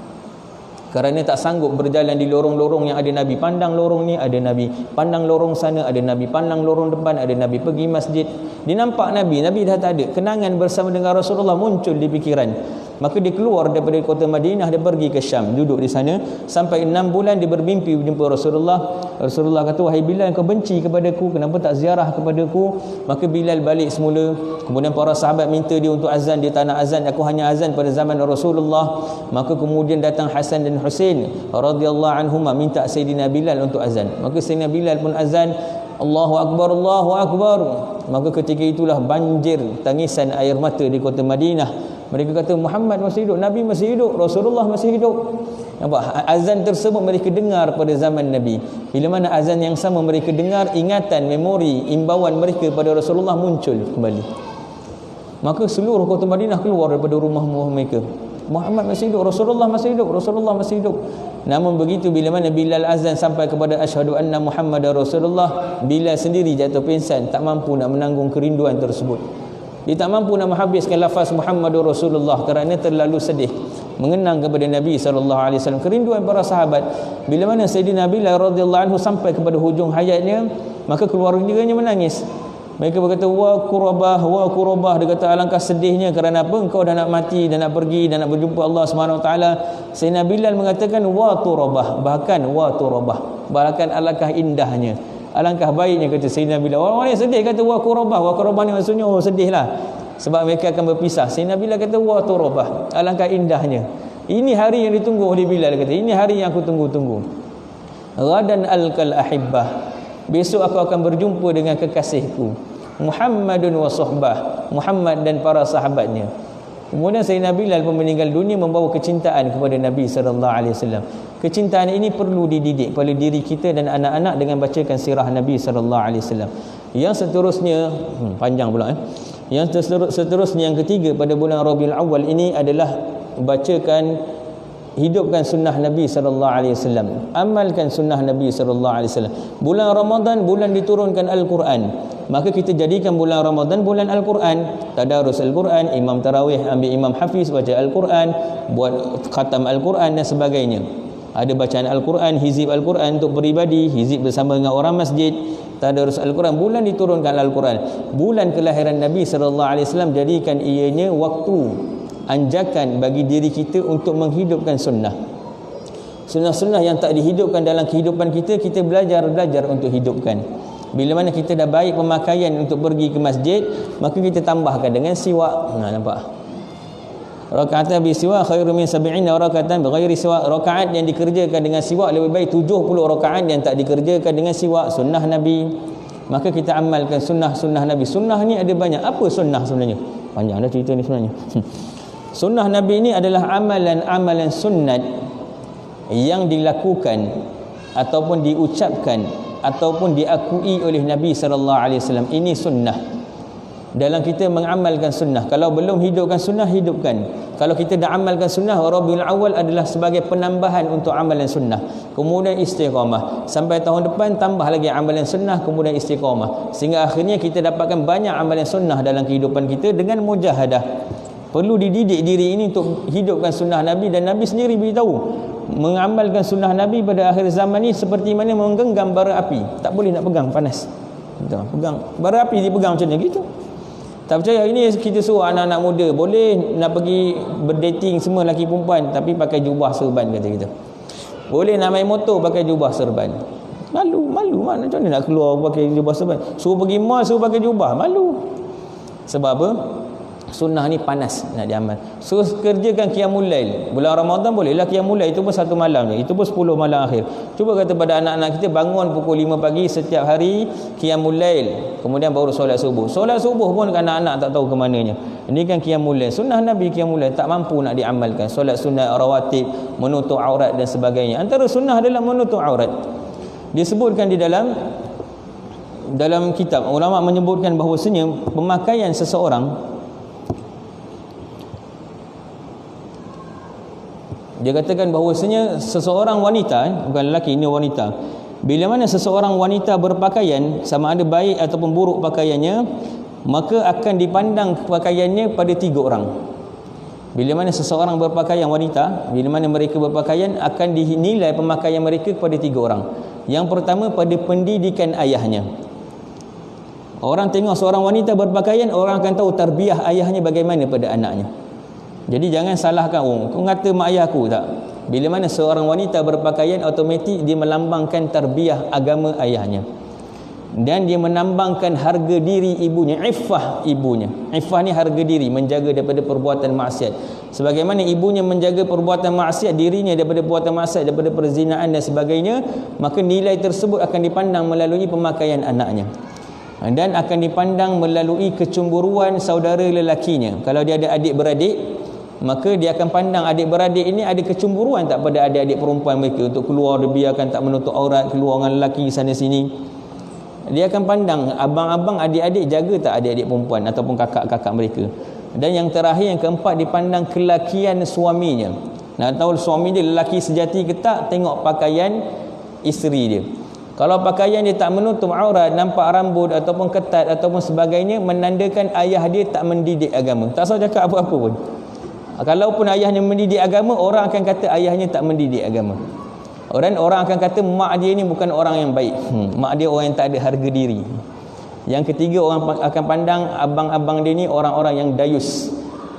kerana tak sanggup berjalan di lorong-lorong yang ada Nabi. Pandang lorong ni ada Nabi, pandang lorong sana ada Nabi, pandang lorong depan ada Nabi, pergi masjid dia nampak Nabi dah tak ada. Kenangan bersama dengan Rasulullah muncul di fikiran. Maka dia keluar daripada kota Madinah, dia pergi ke Syam, duduk di sana sampai 6 bulan. Dia bermimpi jumpa Rasulullah. Rasulullah kata, wahai Bilal, kau benci kepadaku, kenapa tak ziarah kepadaku? Maka Bilal balik semula. Kemudian para sahabat minta dia untuk azan, dia tak nak azan. Aku hanya azan pada zaman Rasulullah. Maka kemudian datang Hasan dan Husain radhiyallahu anhuma, minta Sayyidina Bilal untuk azan. Maka Sayyidina Bilal pun azan, Allahu Akbar, Allahu Akbar. Maka ketika itulah banjir tangisan air mata di kota Madinah. Mereka kata Muhammad masih hidup, Nabi masih hidup, Rasulullah masih hidup. Nampak? Azan tersebut mereka dengar pada zaman Nabi. Bila mana azan yang sama mereka dengar, ingatan, memori, imbauan mereka pada Rasulullah muncul kembali. Maka seluruh kota Madinah keluar daripada rumah-rumah mereka. Muhammad masih hidup, Rasulullah masih hidup, Rasulullah masih hidup. Namun begitu bila mana Bilal azan sampai kepada asyhadu anna Muhammadar Rasulullah, Bilal sendiri jatuh pingsan, tak mampu nak menanggung kerinduan tersebut. Dia tak mampu nak menghabiskan lafaz Muhammadur Rasulullah kerana terlalu sedih mengenang kepada Nabi SAW. Kerinduan para sahabat. Bila mana Sayyidina Bilal radhiyallahu anhu sampai kepada hujung hayatnya, maka keluarganya menangis. Mereka berkata, wa kurabah, wa kurabah. Dia kata alangkah sedihnya. Kerana apa? Engkau dah nak mati, dah nak pergi, dah nak berjumpa Allah SWT. Sayyidina Bilal mengatakan wa turabah, bahkan wa turabah, bahkan alangkah indahnya, alangkah baiknya, kata Sayyidina Bilal. Orang-orang yang sedih kata wa kurabah. Wa kurabah ni maksudnya sedih lah, sebab mereka akan berpisah. Sayyidina Bilal kata wa turabah, alangkah indahnya. Ini hari yang ditunggu oleh Bilal. Kata ini hari yang aku tunggu-tunggu. Ghadan alkal ahibbah, besok aku akan berjumpa dengan kekasihku Muhammadun wa suhbah, Muhammad dan para sahabatnya. Kemudian Sayyidina Bilal pun meninggal dunia membawa kecintaan kepada Nabi SAW. Kecintaan ini perlu dididik pada diri kita dan anak-anak dengan bacakan sirah Nabi SAW. Yang seterusnya, panjang pula Yang seterusnya, yang ketiga pada bulan Rabiul Awal ini adalah bacakan, hidupkan sunnah Nabi SAW, amalkan sunnah Nabi SAW. Bulan Ramadan bulan diturunkan Al-Quran, maka kita jadikan bulan Ramadan bulan Al-Quran. Tadarus Al-Quran, imam tarawih ambil imam hafiz baca Al-Quran, buat khatam Al-Quran dan sebagainya. Ada bacaan Al-Quran, hizib Al-Quran untuk peribadi, hizib bersama dengan orang masjid. Tadarus Al-Quran, bulan diturunkan Al-Quran, bulan kelahiran Nabi SAW. Jadikan ianya waktu anjakan bagi diri kita untuk menghidupkan sunnah. Sunnah-sunnah yang tak dihidupkan dalam kehidupan kita, kita belajar untuk hidupkan. Bila mana kita dah baik pemakaian untuk pergi ke masjid, maka kita tambahkan dengan siwak. Nampak? Rakaatan bi siwak khairu min 70 rakaatan bighairi siwak. Rakaat yang dikerjakan dengan siwak lebih baik 70 rakaat yang tak dikerjakan dengan siwak. Sunnah Nabi. Maka kita amalkan sunnah Nabi. Sunnah ni ada banyak. Apa sunnah sebenarnya? Panjang dah cerita ni sebenarnya. Sunnah Nabi ini adalah amalan-amalan sunnat yang dilakukan ataupun diucapkan ataupun diakui oleh Nabi SAW. Ini sunnah. Dalam kita mengamalkan sunnah. Kalau belum hidupkan sunnah, hidupkan. Kalau kita dah amalkan sunnah, Rabiul Awal adalah sebagai penambahan untuk amalan sunnah. Kemudian istiqamah. Sampai tahun depan tambah lagi amalan sunnah, kemudian istiqamah. Sehingga akhirnya kita dapatkan banyak amalan sunnah dalam kehidupan kita dengan mujahadah. Perlu dididik diri ini untuk hidupkan sunnah Nabi. Dan Nabi sendiri beritahu, mengamalkan sunnah Nabi pada akhir zaman ni seperti mana menggenggam bara api. Tak boleh nak pegang, panas. Pegang bara api, dipegang macam ni gitu. Tak percaya, ini kita suruh anak-anak muda boleh nak pergi berdating semua lelaki perempuan, tapi pakai jubah serban, kata kita. Boleh nak main motor pakai jubah serban. Malu mana macam mana nak keluar pakai jubah serban. Suruh pergi mall suruh pakai jubah, malu. Sebab apa? Sunnah ni panas nak diamal. So kerjakan qiyamul lail. Bulan Ramadan bolehlah qiyamul lail, itu pun satu malam je. Itu pun 10 malam akhir. Cuba kata pada anak-anak kita bangun pukul 5 pagi setiap hari qiyamul lail. Kemudian baru solat subuh. Solat subuh pun anak-anak tak tahu ke mananya. Ini kan qiyamul lail. Sunnah Nabi qiyamul lail tak mampu nak diamalkan. Solat sunat rawatib, menutup aurat dan sebagainya. Antara sunnah adalah menutup aurat. Disebutkan di dalam kitab ulama menyebutkan bahawasanya pemakaian seseorang, dia katakan bahawasanya seseorang wanita, bukan lelaki, ini wanita, bila mana seseorang wanita berpakaian, sama ada baik ataupun buruk pakaiannya, maka akan dipandang pakaiannya pada 3 orang. Bila mana seseorang berpakaian wanita, bila mana mereka berpakaian, akan dinilai pemakaian mereka kepada 3 orang. Yang pertama, pada pendidikan ayahnya. Orang tengok seorang wanita berpakaian, orang akan tahu tarbiyah ayahnya bagaimana pada anaknya. Jadi jangan salahkan, kau kata mak ayah aku tak. Bila mana seorang wanita berpakaian, automatik dia melambangkan tarbiyah agama ayahnya. Dan dia menambangkan harga diri ibunya, iffah ibunya. Iffah ni harga diri, menjaga daripada perbuatan maksiat. Sebagaimana ibunya menjaga perbuatan maksiat, dirinya daripada perbuatan maksiat, daripada perzinaan dan sebagainya, maka nilai tersebut akan dipandang melalui pemakaian anaknya. Dan akan dipandang melalui kecemburuan saudara lelakinya. Kalau dia ada adik-beradik, maka dia akan pandang adik-beradik ini ada kecemburuan tak pada adik-adik perempuan mereka, untuk keluar dia biarkan tak menutup aurat, keluar dengan lelaki sana sini. Dia akan pandang abang-abang adik-adik jaga tak adik-adik perempuan ataupun kakak-kakak mereka. Dan yang terakhir, yang keempat, dipandang kelakian suaminya. Nak tahu suami dia lelaki sejati ke tak, tengok pakaian isteri dia. Kalau pakaian dia tak menutup aurat, nampak rambut ataupun ketat ataupun sebagainya, menandakan ayah dia tak mendidik agama. Tak usah cakap apa-apa pun. Kalaupun ayahnya mendidik agama, orang akan kata ayahnya tak mendidik agama. Orang akan kata mak dia ni bukan orang yang baik. Mak dia orang yang tak ada harga diri. Yang ketiga, orang akan pandang abang-abang dia ni orang-orang yang dayus.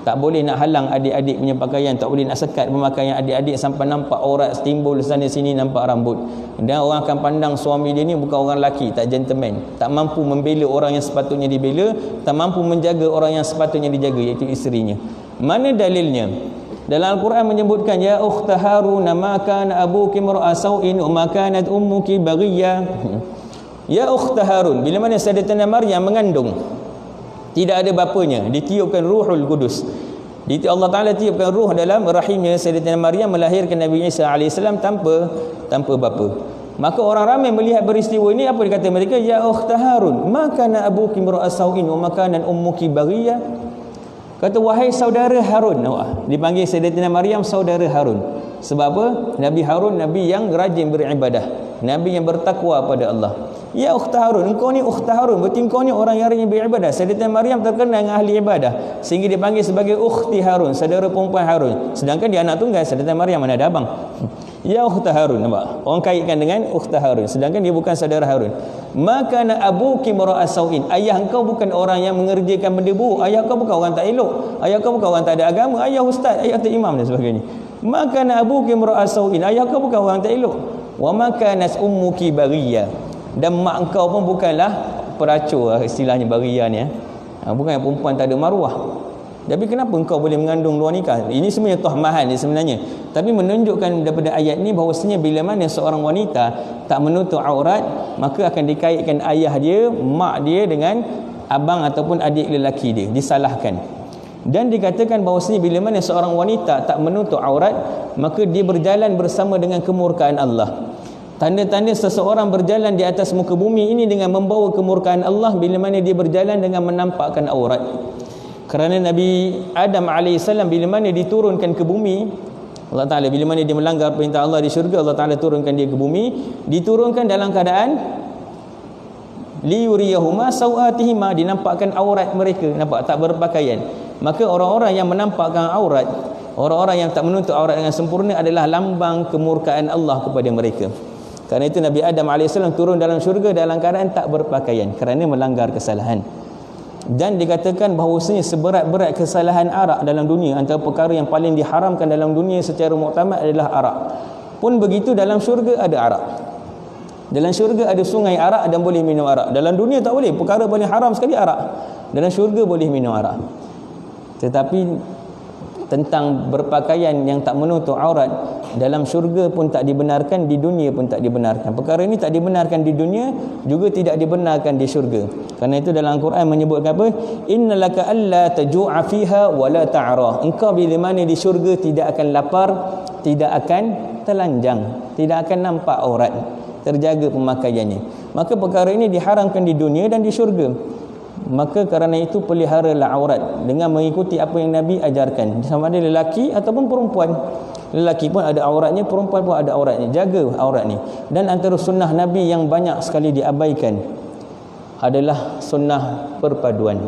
Tak boleh nak halang adik-adik punya pakaian, tak boleh nak sekat pemakaian adik-adik sampai nampak aurat timbul sana sini, nampak rambut. Dan orang akan pandang suami dia ni bukan orang lelaki, tak gentleman, tak mampu membela orang yang sepatutnya dibela, tak mampu menjaga orang yang sepatutnya dijaga, iaitu isterinya. Mana dalilnya? Dalam Al-Quran menyebutkan, ya ukhta Harun ma kana abuki mar'a sau'in wa ma kanat ummuki baghiyya. Ya ukhta Harun, bila mana Sayyidatina Maryam mengandung, tidak ada bapanya, ditiupkan Ruhul Qudus. Allah Ta'ala tiupkan ruh dalam rahimnya Sayyidatina Maryam, melahirkan Nabi Isa AS tanpa bapa. Maka orang ramai melihat peristiwa ini, apa dikata mereka? Ya ukhta Harun, ma kana abuki mar'a sau'in wa ma kanat ummuki baghiyya. Kata, wahai saudara Harun. Dipanggil Sayyidatina Maryam saudara Harun. Sebab apa? Nabi Harun Nabi yang rajin beribadah, Nabi yang bertakwa pada Allah. Ya ukhta Harun, engkau ni ukhta Harun, berarti engkau ni orang yang rajin beribadah. Sayyidatina Maryam terkenal dengan ahli ibadah, sehingga dipanggil sebagai ukhti Harun, saudara perempuan Harun. Sedangkan dia anak tunggal, Sayyidatina Maryam mana ada abang. Ya ukhta Harun, nampak? Orang kaitkan dengan ukhta Harun, sedangkan dia bukan saudara Harun. Maka na abuki mar'a sau'in, ayah engkau bukan orang yang mengerjakan benda buruk, ayah kau bukan orang tak elok, ayah kau bukan orang tak ada agama, ayah ustaz, ayah tak imam dan sebagainya. Maka na abuki mar'a sau'in, ayah kau bukan orang tak elok. Wa maka nas ummuki baghiyya, dan mak engkau pun bukanlah peracur, istilahnya baghiyya ni, bukan perempuan tak ada maruah. Tapi kenapa engkau boleh mengandung luar nikah? Ini semuanya tuhmahan sebenarnya. Tapi menunjukkan daripada ayat ini bahawasanya bila mana seorang wanita tak menutup aurat, maka akan dikaitkan ayah dia, mak dia dengan abang ataupun adik lelaki dia, disalahkan. Dan dikatakan bahawasanya bila mana seorang wanita tak menutup aurat, maka dia berjalan bersama dengan kemurkaan Allah. Tanda-tanda seseorang berjalan di atas muka bumi ini dengan membawa kemurkaan Allah bila mana dia berjalan dengan menampakkan aurat. Kerana Nabi Adam AS bila mana diturunkan ke bumi, Allah Ta'ala bila mana dia melanggar perintah Allah di syurga, Allah Ta'ala turunkan dia ke bumi, diturunkan dalam keadaan liyuriyahuma sawatihima, dinampakkan aurat mereka, nampak tak berpakaian. Maka orang-orang yang menampakkan aurat, orang-orang yang tak menutup aurat dengan sempurna adalah lambang kemurkaan Allah kepada mereka. Kerana itu Nabi Adam AS turun dalam syurga dalam keadaan tak berpakaian kerana melanggar kesalahan. Dan dikatakan bahawasanya seberat-berat kesalahan arak dalam dunia, antara perkara yang paling diharamkan dalam dunia secara muktamad adalah arak. Pun begitu dalam syurga ada arak. Dalam syurga ada sungai arak dan boleh minum arak. Dalam dunia tak boleh, perkara paling haram sekali arak. Dalam syurga boleh minum arak. Tetapi tentang berpakaian yang tak menutup aurat, dalam syurga pun tak dibenarkan, di dunia pun tak dibenarkan. Perkara ini tak dibenarkan di dunia, juga tidak dibenarkan di syurga. Kerana itu dalam Al-Quran menyebutkan apa? Innalaka alla taju'a fiha wa la ta'ra. Engkau bila mana di syurga tidak akan lapar, tidak akan telanjang, tidak akan nampak aurat, terjaga pemakaiannya. Maka perkara ini diharamkan di dunia dan di syurga. Maka kerana itu peliharalah aurat dengan mengikuti apa yang Nabi ajarkan, sama ada lelaki ataupun perempuan. Lelaki pun ada auratnya, perempuan pun ada auratnya. Jaga aurat ni. Dan antara sunnah Nabi yang banyak sekali diabaikan adalah sunnah perpaduan.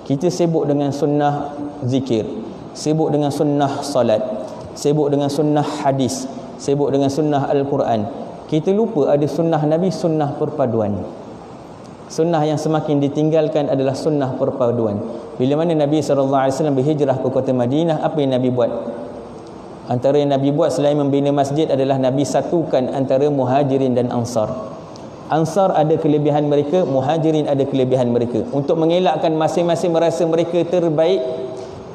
Kita sibuk dengan sunnah zikir, sibuk dengan sunnah salat, sibuk dengan sunnah hadis, sibuk dengan sunnah Al-Quran. Kita lupa ada sunnah Nabi, sunnah perpaduan. Sunnah yang semakin ditinggalkan adalah sunnah perpaduan. Bila mana Nabi SAW berhijrah ke kota Madinah, apa yang Nabi buat? Antara yang Nabi buat selain membina masjid adalah Nabi satukan antara muhajirin dan ansar. Ansar ada kelebihan mereka, muhajirin ada kelebihan mereka. Untuk mengelakkan masing-masing merasa mereka terbaik,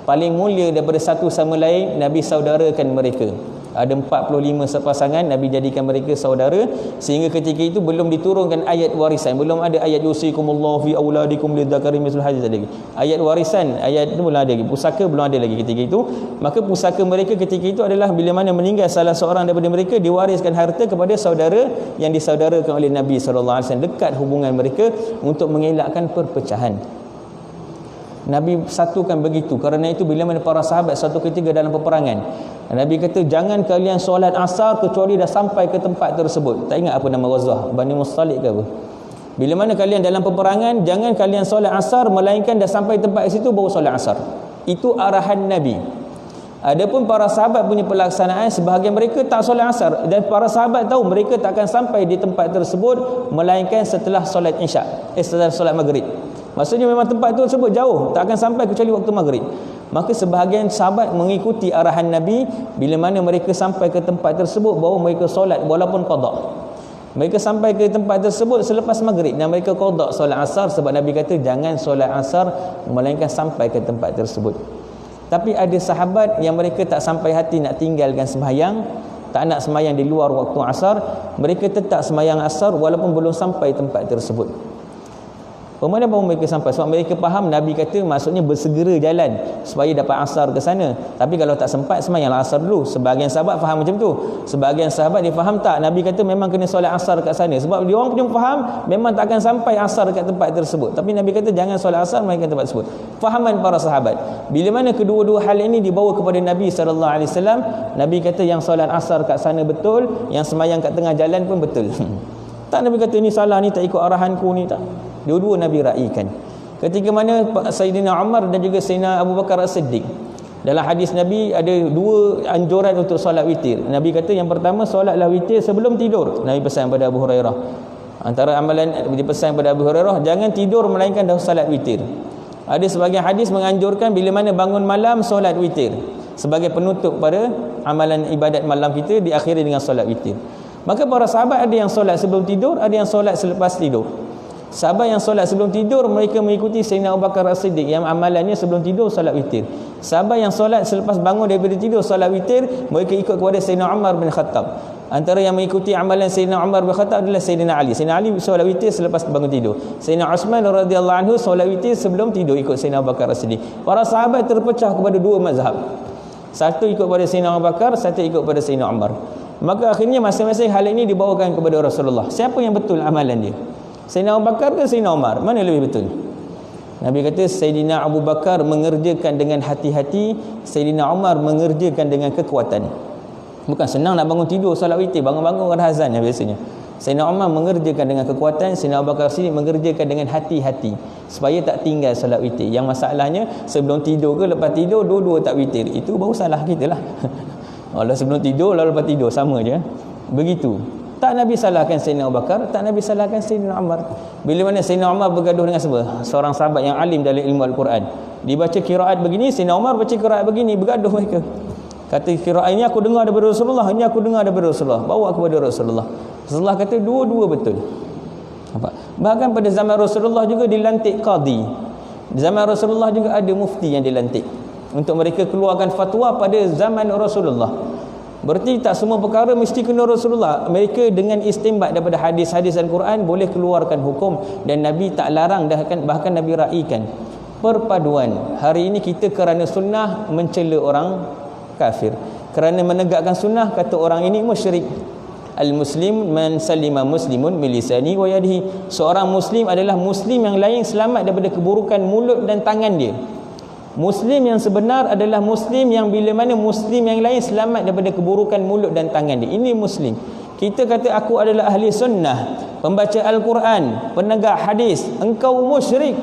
paling mulia daripada satu sama lain, Nabi saudarakan mereka. Ada 45 sepasangan, Nabi jadikan mereka saudara, sehingga ketika itu belum diturunkan ayat warisan, belum ada ayat yusikumullahu fi auladikum lidzakari mislul hadzil lagi. Ayat warisan, ayat itu belum ada lagi. Pusaka belum ada lagi ketika itu. Maka pusaka mereka ketika itu adalah bila mana meninggal salah seorang daripada mereka, diwariskan harta kepada saudara yang disaudarakan oleh Nabi SAW. Dekat hubungan mereka untuk mengelakkan perpecahan. Nabi satukan begitu. Kerana itu bila mana para sahabat satu ketika dalam peperangan, Nabi kata jangan kalian solat asar kecuali dah sampai ke tempat tersebut. Tak ingat apa nama Ghazwah, Bani Mustalik ke apa. Bila mana kalian dalam peperangan, jangan kalian solat asar melainkan dah sampai tempat situ baru solat asar. Itu arahan Nabi. Adapun para sahabat punya pelaksanaan, sebahagian mereka tak solat asar, dan para sahabat tahu mereka tak akan sampai di tempat tersebut melainkan setelah solat isyak, setelah solat maghrib. Maksudnya memang tempat itu tersebut jauh, tak akan sampai kecuali waktu maghrib. Maka sebahagian sahabat mengikuti arahan Nabi, bila mana mereka sampai ke tempat tersebut baru mereka solat walaupun qada. Mereka sampai ke tempat tersebut selepas maghrib dan mereka qada solat asar, sebab Nabi kata jangan solat asar melainkan sampai ke tempat tersebut. Tapi ada sahabat yang mereka tak sampai hati nak tinggalkan sembahyang, tak nak sembahyang di luar waktu asar, mereka tetap sembahyang asar walaupun belum sampai tempat tersebut. Kemudian baru mereka sampai, sebab mereka faham Nabi kata maksudnya bersegera jalan supaya dapat asar ke sana. Tapi kalau tak sempat, sembahyanglah asar dulu. Sebahagian sahabat faham macam tu. Sebahagian sahabat dia faham tak, Nabi kata memang kena solat asar kat sana, sebab dia orang punya faham memang tak akan sampai asar kat tempat tersebut. Tapi Nabi kata jangan solat asar melainkan tempat tersebut. Fahaman para sahabat. Bila mana kedua-dua hal ini dibawa kepada Nabi SAW, Nabi kata yang solat asar kat sana betul, yang sembahyang kat tengah jalan pun betul. Tak Nabi kata ni salah, ni tak ikut arahanku, ni tak. Dua-dua Nabi raikan. Ketika mana Sayyidina Umar dan juga Sayyidina Abu Bakar As-Siddiq, dalam hadis Nabi ada dua anjuran untuk solat witir. Nabi kata yang pertama, solatlah witir sebelum tidur. Nabi pesan pada Abu Hurairah, antara amalan dipesan pada Abu Hurairah, jangan tidur melainkan dah solat witir. Ada sebagian hadis menganjurkan bila mana bangun malam solat witir, sebagai penutup pada amalan ibadat malam kita, diakhiri dengan solat witir. Maka para sahabat ada yang solat sebelum tidur, ada yang solat selepas tidur. Sahabat yang solat sebelum tidur, mereka mengikuti Sayyidina Abu Bakar As-Siddiq yang amalannya sebelum tidur solat witir. Sahabat yang solat selepas bangun daripada tidur solat witir, mereka ikut kepada Sayyidina Umar bin Khattab. Antara yang mengikuti amalan Sayyidina Umar bin Khattab adalah Sayyidina Ali. Sayyidina Ali solat witir selepas bangun tidur. Sayyidina Uthman radhiyallahu anhu solat witir sebelum tidur ikut Sayyidina Abu Bakar As-Siddiq. Para sahabat terpecah kepada dua mazhab. Satu ikut pada Sayyidina Abu Bakar, satu ikut pada Sayyidina Umar. Maka akhirnya masing-masing hal ini dibawakan kepada Rasulullah. Siapa yang betul amalan dia? Sayyidina Abu Bakar ke Sayyidina Umar? Mana lebih betul? Nabi kata Sayyidina Abu Bakar mengerjakan dengan hati-hati, Sayyidina Umar mengerjakan dengan kekuatan. Bukan senang nak bangun tidur solat witir, bangun-bangun ada azan biasanya. Sayyidina Umar mengerjakan dengan kekuatan, Sayyidina Abu Bakar sini mengerjakan dengan hati-hati supaya tak tinggal solat witir. Yang masalahnya sebelum tidur ke lepas tidur dua-dua tak witir, itu baru salah kita lah. Kalau sebelum tidur lalu lepas tidur sama je. Begitu. Tak Nabi salahkan Sayyidina Abu Bakar, tak Nabi salahkan Sayyidina Umar. Bila mana Sayyidina Umar bergaduh dengan siapa? Seorang sahabat yang alim dalam ilmu Al-Quran. Dibaca qiraat begini, Sayyidina Umar baca qiraat begini, bergaduh mereka. Kata qiraah ini aku dengar daripada Rasulullah, ini aku dengar daripada Rasulullah, bawa kepada Rasulullah. Rasulullah kata dua-dua betul. Nampak? Bahkan pada zaman Rasulullah juga dilantik qadi. Di zaman Rasulullah juga ada mufti yang dilantik untuk mereka keluarkan fatwa pada zaman Rasulullah. Berarti tak semua perkara mesti kena Rasulullah. Mereka dengan istinbat daripada hadis-hadis Al-Quran boleh keluarkan hukum, dan Nabi tak larang, bahkan Nabi raikan perpaduan. Hari ini kita kerana sunnah mencela orang kafir, kerana menegakkan sunnah kata orang ini musyrik. Al-muslim man salima muslimun min lisani wa yadihi. Seorang muslim adalah muslim yang lain selamat daripada keburukan mulut dan tangan dia. Muslim yang sebenar adalah muslim yang bila mana muslim yang lain selamat daripada keburukan mulut dan tangan dia. Ini muslim. Kita kata aku adalah ahli sunnah, pembaca Al-Quran, penegak hadis, engkau musyrik.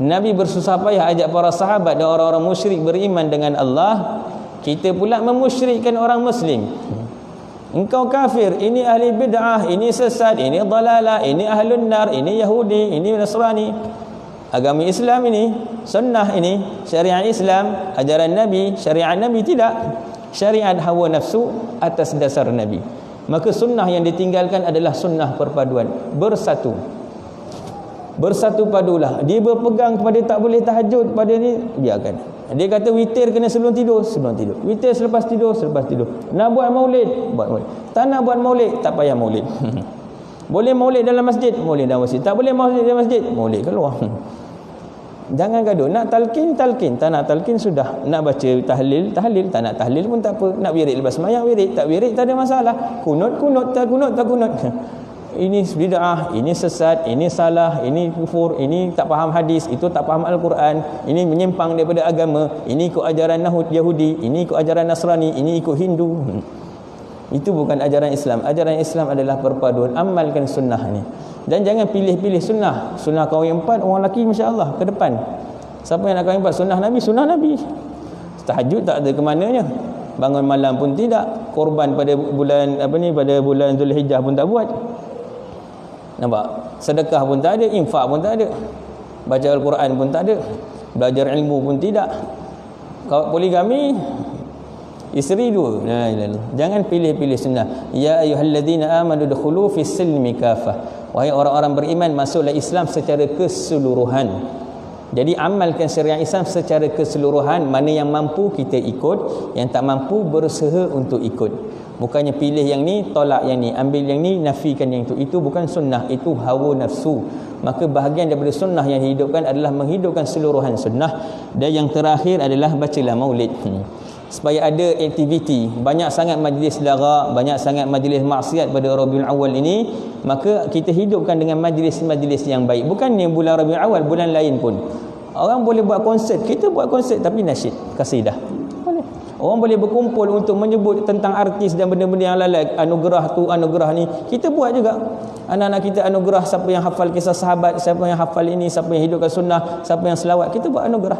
Nabi bersusah payah ajak para sahabat dan orang-orang musyrik beriman dengan Allah. Kita pula memusyrikkan orang muslim. Engkau kafir, ini ahli bid'ah, ini sesat, ini dalalah, ini ahlun nar, ini Yahudi, ini Nasrani. Agama Islam ini, sunnah ini, syariat Islam, ajaran Nabi, syariat Nabi tidak. Syariat hawa nafsu atas dasar Nabi. Maka sunnah yang ditinggalkan adalah sunnah perpaduan. Bersatu padulah. Dia berpegang kepada tak boleh tahajud pada ni, biarkan. Dia kata witir kena sebelum tidur. Witir selepas tidur. Nak buat maulid, buat maulid. Tak nak buat maulid, tak payah maulid. Boleh maulid dalam masjid, maulid dalam masjid. Tak boleh maulid dalam masjid, maulid keluar. Jangan gaduh. Nak talqin, tak nak talqin sudah. Nak baca tahlil, tak nak tahlil pun tak apa. Nak wirid lepas sembahyang, wirid, tak wirid tak ada masalah. Kunut, tak kunut. Ini bid'ah, ini sesat, ini salah, ini kufur, ini tak faham hadis, itu tak faham Al-Quran, ini menyimpang daripada agama, ini ikut ajaran Yahudi, ini ikut ajaran Nasrani, ini ikut Hindu. Itu bukan ajaran Islam. Ajaran Islam adalah perpaduan. Amalkan sunnah ni. Dan jangan pilih-pilih sunnah. Sunnah kahwin 4 orang lelaki, masya-Allah, ke depan. Siapa yang nak kahwin 4? Sunnah Nabi. Tahajud tak ada ke mananya. Bangun malam pun tidak. Korban pada bulan pada bulan Zulhijjah pun tak buat. Nampak? Sedekah pun tak ada, infak pun tak ada. Baca Al-Quran pun tak ada. Belajar ilmu pun tidak. Kalau poligami, isteri 2. La ilaha. Jangan pilih-pilih sunnah. Ya ayyuhalladzina amanu dukhulu fis silmi kafah. Wahai orang-orang beriman, masuklah Islam secara keseluruhan. Jadi amalkan syariat Islam secara keseluruhan. Mana yang mampu kita ikut, yang tak mampu berusaha untuk ikut. Bukannya pilih yang ni, tolak yang ni, ambil yang ni, nafikan yang itu. Itu bukan sunnah, itu hawa nafsu. Maka bahagian daripada sunnah yang dihidupkan adalah menghidupkan seluruhan sunnah. Dan yang terakhir adalah bacalah maulid. Supaya ada aktiviti. Banyak sangat majlis lara, banyak sangat majlis maksiat pada Rabiul Awal ini. Maka kita hidupkan dengan majlis-majlis yang baik. Bukan ni bulan Rabiul Awal, bulan lain pun. Orang boleh buat konsert, kita buat konsert tapi nasyid, kasidah. Boleh. Orang boleh berkumpul untuk menyebut tentang artis dan benda-benda yang lalai, anugerah tu, anugerah ni. Kita buat juga. Anak-anak kita anugerah, siapa yang hafal kisah sahabat, siapa yang hafal ini, siapa yang hidupkan sunnah, siapa yang selawat, kita buat anugerah.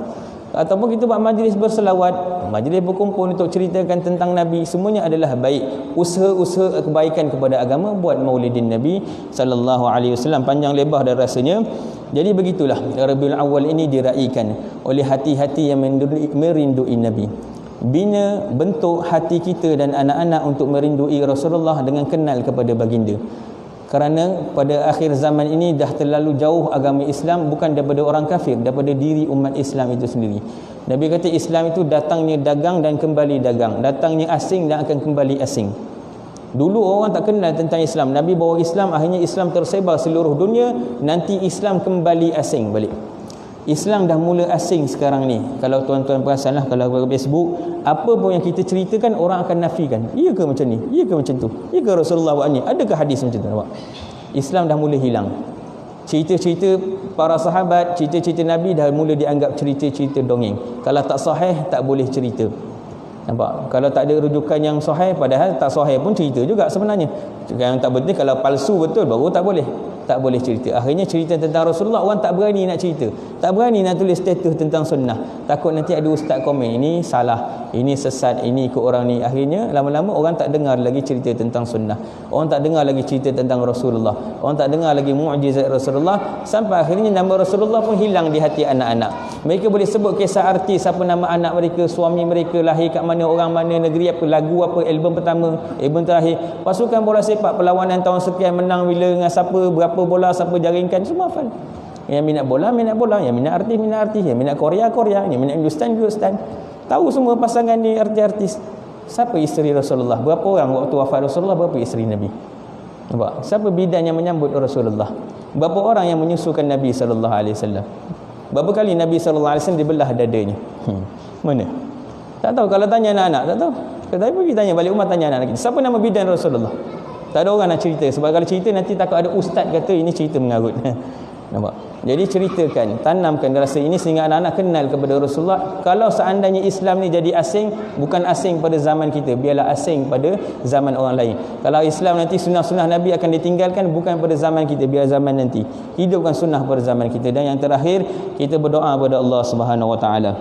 Ataupun kita buat majlis berselawat, majlis berkumpul untuk ceritakan tentang Nabi. Semuanya adalah baik. Usaha-usaha kebaikan kepada agama, buat maulidin Nabi sallallahu alaihi wasallam. Panjang lebar dan rasanya. Jadi begitulah Rabiul Awal ini diraikan oleh hati-hati yang merindui Nabi. Bina bentuk hati kita dan anak-anak untuk merindui Rasulullah dengan kenal kepada baginda. Kerana pada akhir zaman ini dah terlalu jauh agama Islam bukan daripada orang kafir, daripada diri umat Islam itu sendiri. Nabi kata Islam itu datangnya dagang dan kembali dagang, datangnya asing dan akan kembali asing. Dulu orang tak kenal tentang Islam. Nabi bawa Islam, akhirnya Islam tersebar seluruh dunia, nanti Islam kembali asing balik. Islam dah mula asing sekarang ni. Kalau tuan-tuan perasanlah, kalau ke Facebook, apa pun yang kita ceritakan orang akan nafikan. Iya ke macam ni? Iya ke macam tu? Iya ke Rasulullah buat ni? Adakah hadis macam tu? Nampak? Islam dah mula hilang. Cerita-cerita para sahabat, cerita-cerita Nabi dah mula dianggap cerita-cerita dongeng. Kalau tak sahih, tak boleh cerita. Nampak? Kalau tak ada rujukan yang sahih, padahal tak sahih pun cerita juga sebenarnya. Yang tak betul, kalau palsu betul baru tak boleh. tak boleh cerita. Akhirnya cerita tentang Rasulullah, orang tak berani nak cerita, tak berani nak tulis status tentang sunnah, takut nanti ada ustaz komen, ini salah, ini sesat, ini ikut orang ni. Akhirnya lama-lama orang tak dengar lagi cerita tentang sunnah, orang tak dengar lagi cerita tentang Rasulullah, orang tak dengar lagi mukjizat Rasulullah, sampai akhirnya nama Rasulullah pun hilang di hati anak-anak. Mereka boleh sebut kisah artis, apa nama anak mereka, suami mereka lahir kat mana, orang mana, negeri apa, lagu apa, album pertama, album terakhir, pasukan bola sepak perlawanan tahun sekian menang bila dengan siapa, berapa bola, siapa jaringkan, semua hafal. Yang minat bola, yang minat artis, yang minat Korea, yang minat Hindustan. Tahu semua pasangan ni artis-artis. Siapa isteri Rasulullah? Berapa orang waktu wafat Rasulullah, berapa isteri Nabi? Nampak? Siapa bidan yang menyambut Rasulullah? Berapa orang yang menyusukan Nabi SAW? Berapa kali Nabi SAW dibelah dadanya? Mana? Tak tahu. Kalau tanya anak-anak, tak tahu. Tapi pergi tanya balik rumah, tanya anak-anak kita, siapa nama bidan Rasulullah? Tak ada orang nak cerita. Sebab kalau cerita nanti takut ada ustaz kata ini cerita mengarut. Nampak? Jadi ceritakan, tanamkan rasa ini sehingga anak-anak kenal kepada Rasulullah. Kalau seandainya Islam ni jadi asing, bukan asing pada zaman kita, biarlah asing pada zaman orang lain. Kalau Islam nanti sunnah-sunnah Nabi akan ditinggalkan, bukan pada zaman kita, biar zaman nanti. Hidupkan sunnah pada zaman kita. Dan yang terakhir, kita berdoa kepada Allah Subhanahu Wa Taala.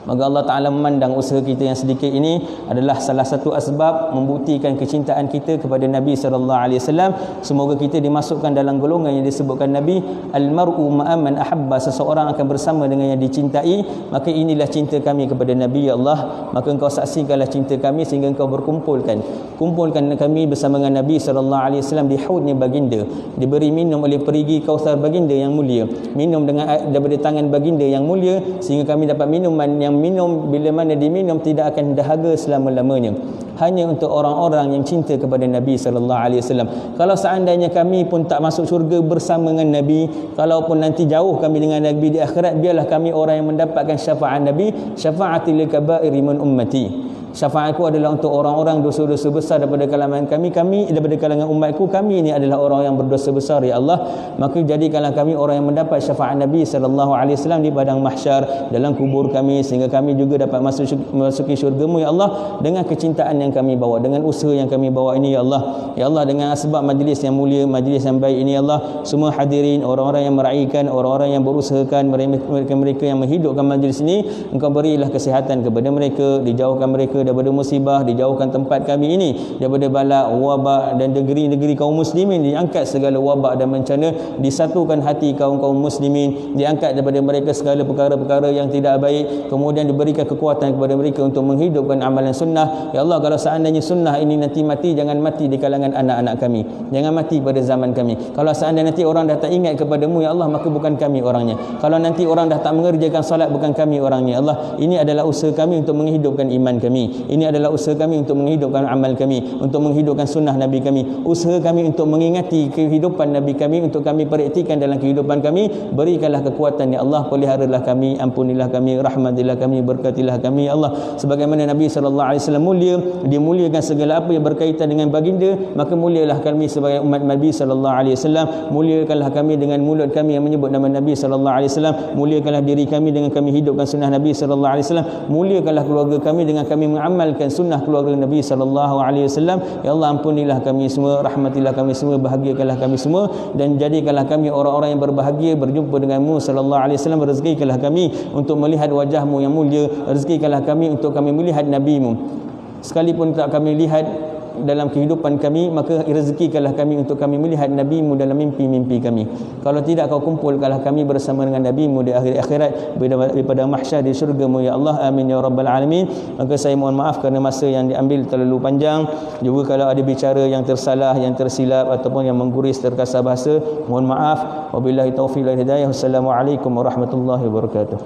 Maka Allah Ta'ala memandang usaha kita yang sedikit ini adalah salah satu asbab membuktikan kecintaan kita kepada Nabi SAW. Semoga kita dimasukkan dalam golongan yang disebutkan Nabi, al-mar'u ma'aman ahabba, seseorang akan bersama dengan yang dicintai. Maka inilah cinta kami kepada Nabi, ya Allah. Maka engkau saksikanlah cinta kami sehingga engkau kumpulkan kami bersama dengan Nabi SAW di haudnya baginda, diberi minum oleh perigi Kautsar baginda yang mulia, minum daripada tangan baginda yang mulia, sehingga kami dapat minuman yang minum bila mana diminum tidak akan dahaga selama-lamanya, hanya untuk orang-orang yang cinta kepada Nabi SAW. Kalau seandainya kami pun tak masuk syurga bersama dengan Nabi, kalaupun nanti jauh kami dengan Nabi di akhirat, biarlah kami orang yang mendapatkan syafaat Nabi, syafa'atil kabairi min ummati. Syafaatku adalah untuk orang-orang dosa-dosa besar daripada kalangan kami daripada kalangan umatku. Kami ini adalah orang yang berdosa besar, ya Allah. Maka jadikanlah kami orang yang mendapat syafaat Nabi SAW di padang mahsyar, dalam kubur kami, sehingga kami juga dapat masuki syurga-Mu, ya Allah, dengan kecintaan yang kami bawa, dengan usaha yang kami bawa ini, ya Allah. Ya Allah, dengan sebab majlis yang mulia, majlis yang baik ini, ya Allah, semua hadirin, orang-orang yang meraihkan, orang-orang yang berusahakan, mereka yang menghidupkan majlis ini, Engkau berilah kesihatan kepada mereka, dijauhkan mereka daripada musibah, dijauhkan tempat kami ini daripada bala, wabak, dan negeri-negeri kaum muslimin, diangkat segala wabak dan bencana, disatukan hati kaum-kaum muslimin, diangkat daripada mereka segala perkara-perkara yang tidak baik, kemudian diberikan kekuatan kepada mereka untuk menghidupkan amalan sunnah. Ya Allah, kalau seandainya sunnah ini nanti mati, jangan mati di kalangan anak-anak kami, jangan mati pada zaman kami. Kalau seandainya nanti orang dah tak ingat kepada-Mu, ya Allah, maka bukan kami orangnya. Kalau nanti orang dah tak mengerjakan salat, bukan kami orangnya. Allah, ini adalah usaha kami untuk menghidupkan iman kami, ini adalah usaha kami untuk menghidupkan amal kami, untuk menghidupkan sunnah Nabi kami, usaha kami untuk mengingati kehidupan Nabi kami, untuk kami praktikan dalam kehidupan kami. Berikanlah kekuatan, ya Allah, peliharalah kami, ampunilah kami, rahmatilah kami, berkatilah kami, ya Allah. Sebagaimana Nabi SAW mulia, dimuliakan segala apa yang berkaitan dengan baginda, maka mulialah kami sebagai umat Nabi SAW. Muliakanlah kami dengan mulut kami yang menyebut nama Nabi SAW. Muliakanlah diri kami dengan kami hidupkan sunnah Nabi SAW. Muliakanlah keluarga kami dengan kami mengamalkan sunnah keluarga Nabi SAW. Ya Allah, ampunilah kami semua, rahmatilah kami semua, bahagiakanlah kami semua, dan jadikanlah kami orang-orang yang berbahagia berjumpa dengan-Mu SAW. Rezekikanlah kami untuk melihat wajah-Mu yang mulia, rezekikanlah kami untuk kami melihat Nabi-Mu. Sekalipun tak kami lihat dalam kehidupan kami, maka rezekikanlah kami untuk kami melihat Nabi-Mu dalam mimpi-mimpi kami. Kalau tidak, Kau kumpulkanlah kami bersama dengan Nabi-Mu di akhir akhirat, daripada mahsyar di syurga-Mu, ya Allah. Amin ya rabbal alamin. Maka saya mohon maaf kerana masa yang diambil terlalu panjang. Juga kalau ada bicara yang tersalah, yang tersilap ataupun yang mengguris terkasar bahasa, mohon maaf. Wabillahi taufiq wal hidayah. Wassalamualaikum warahmatullahi wabarakatuh.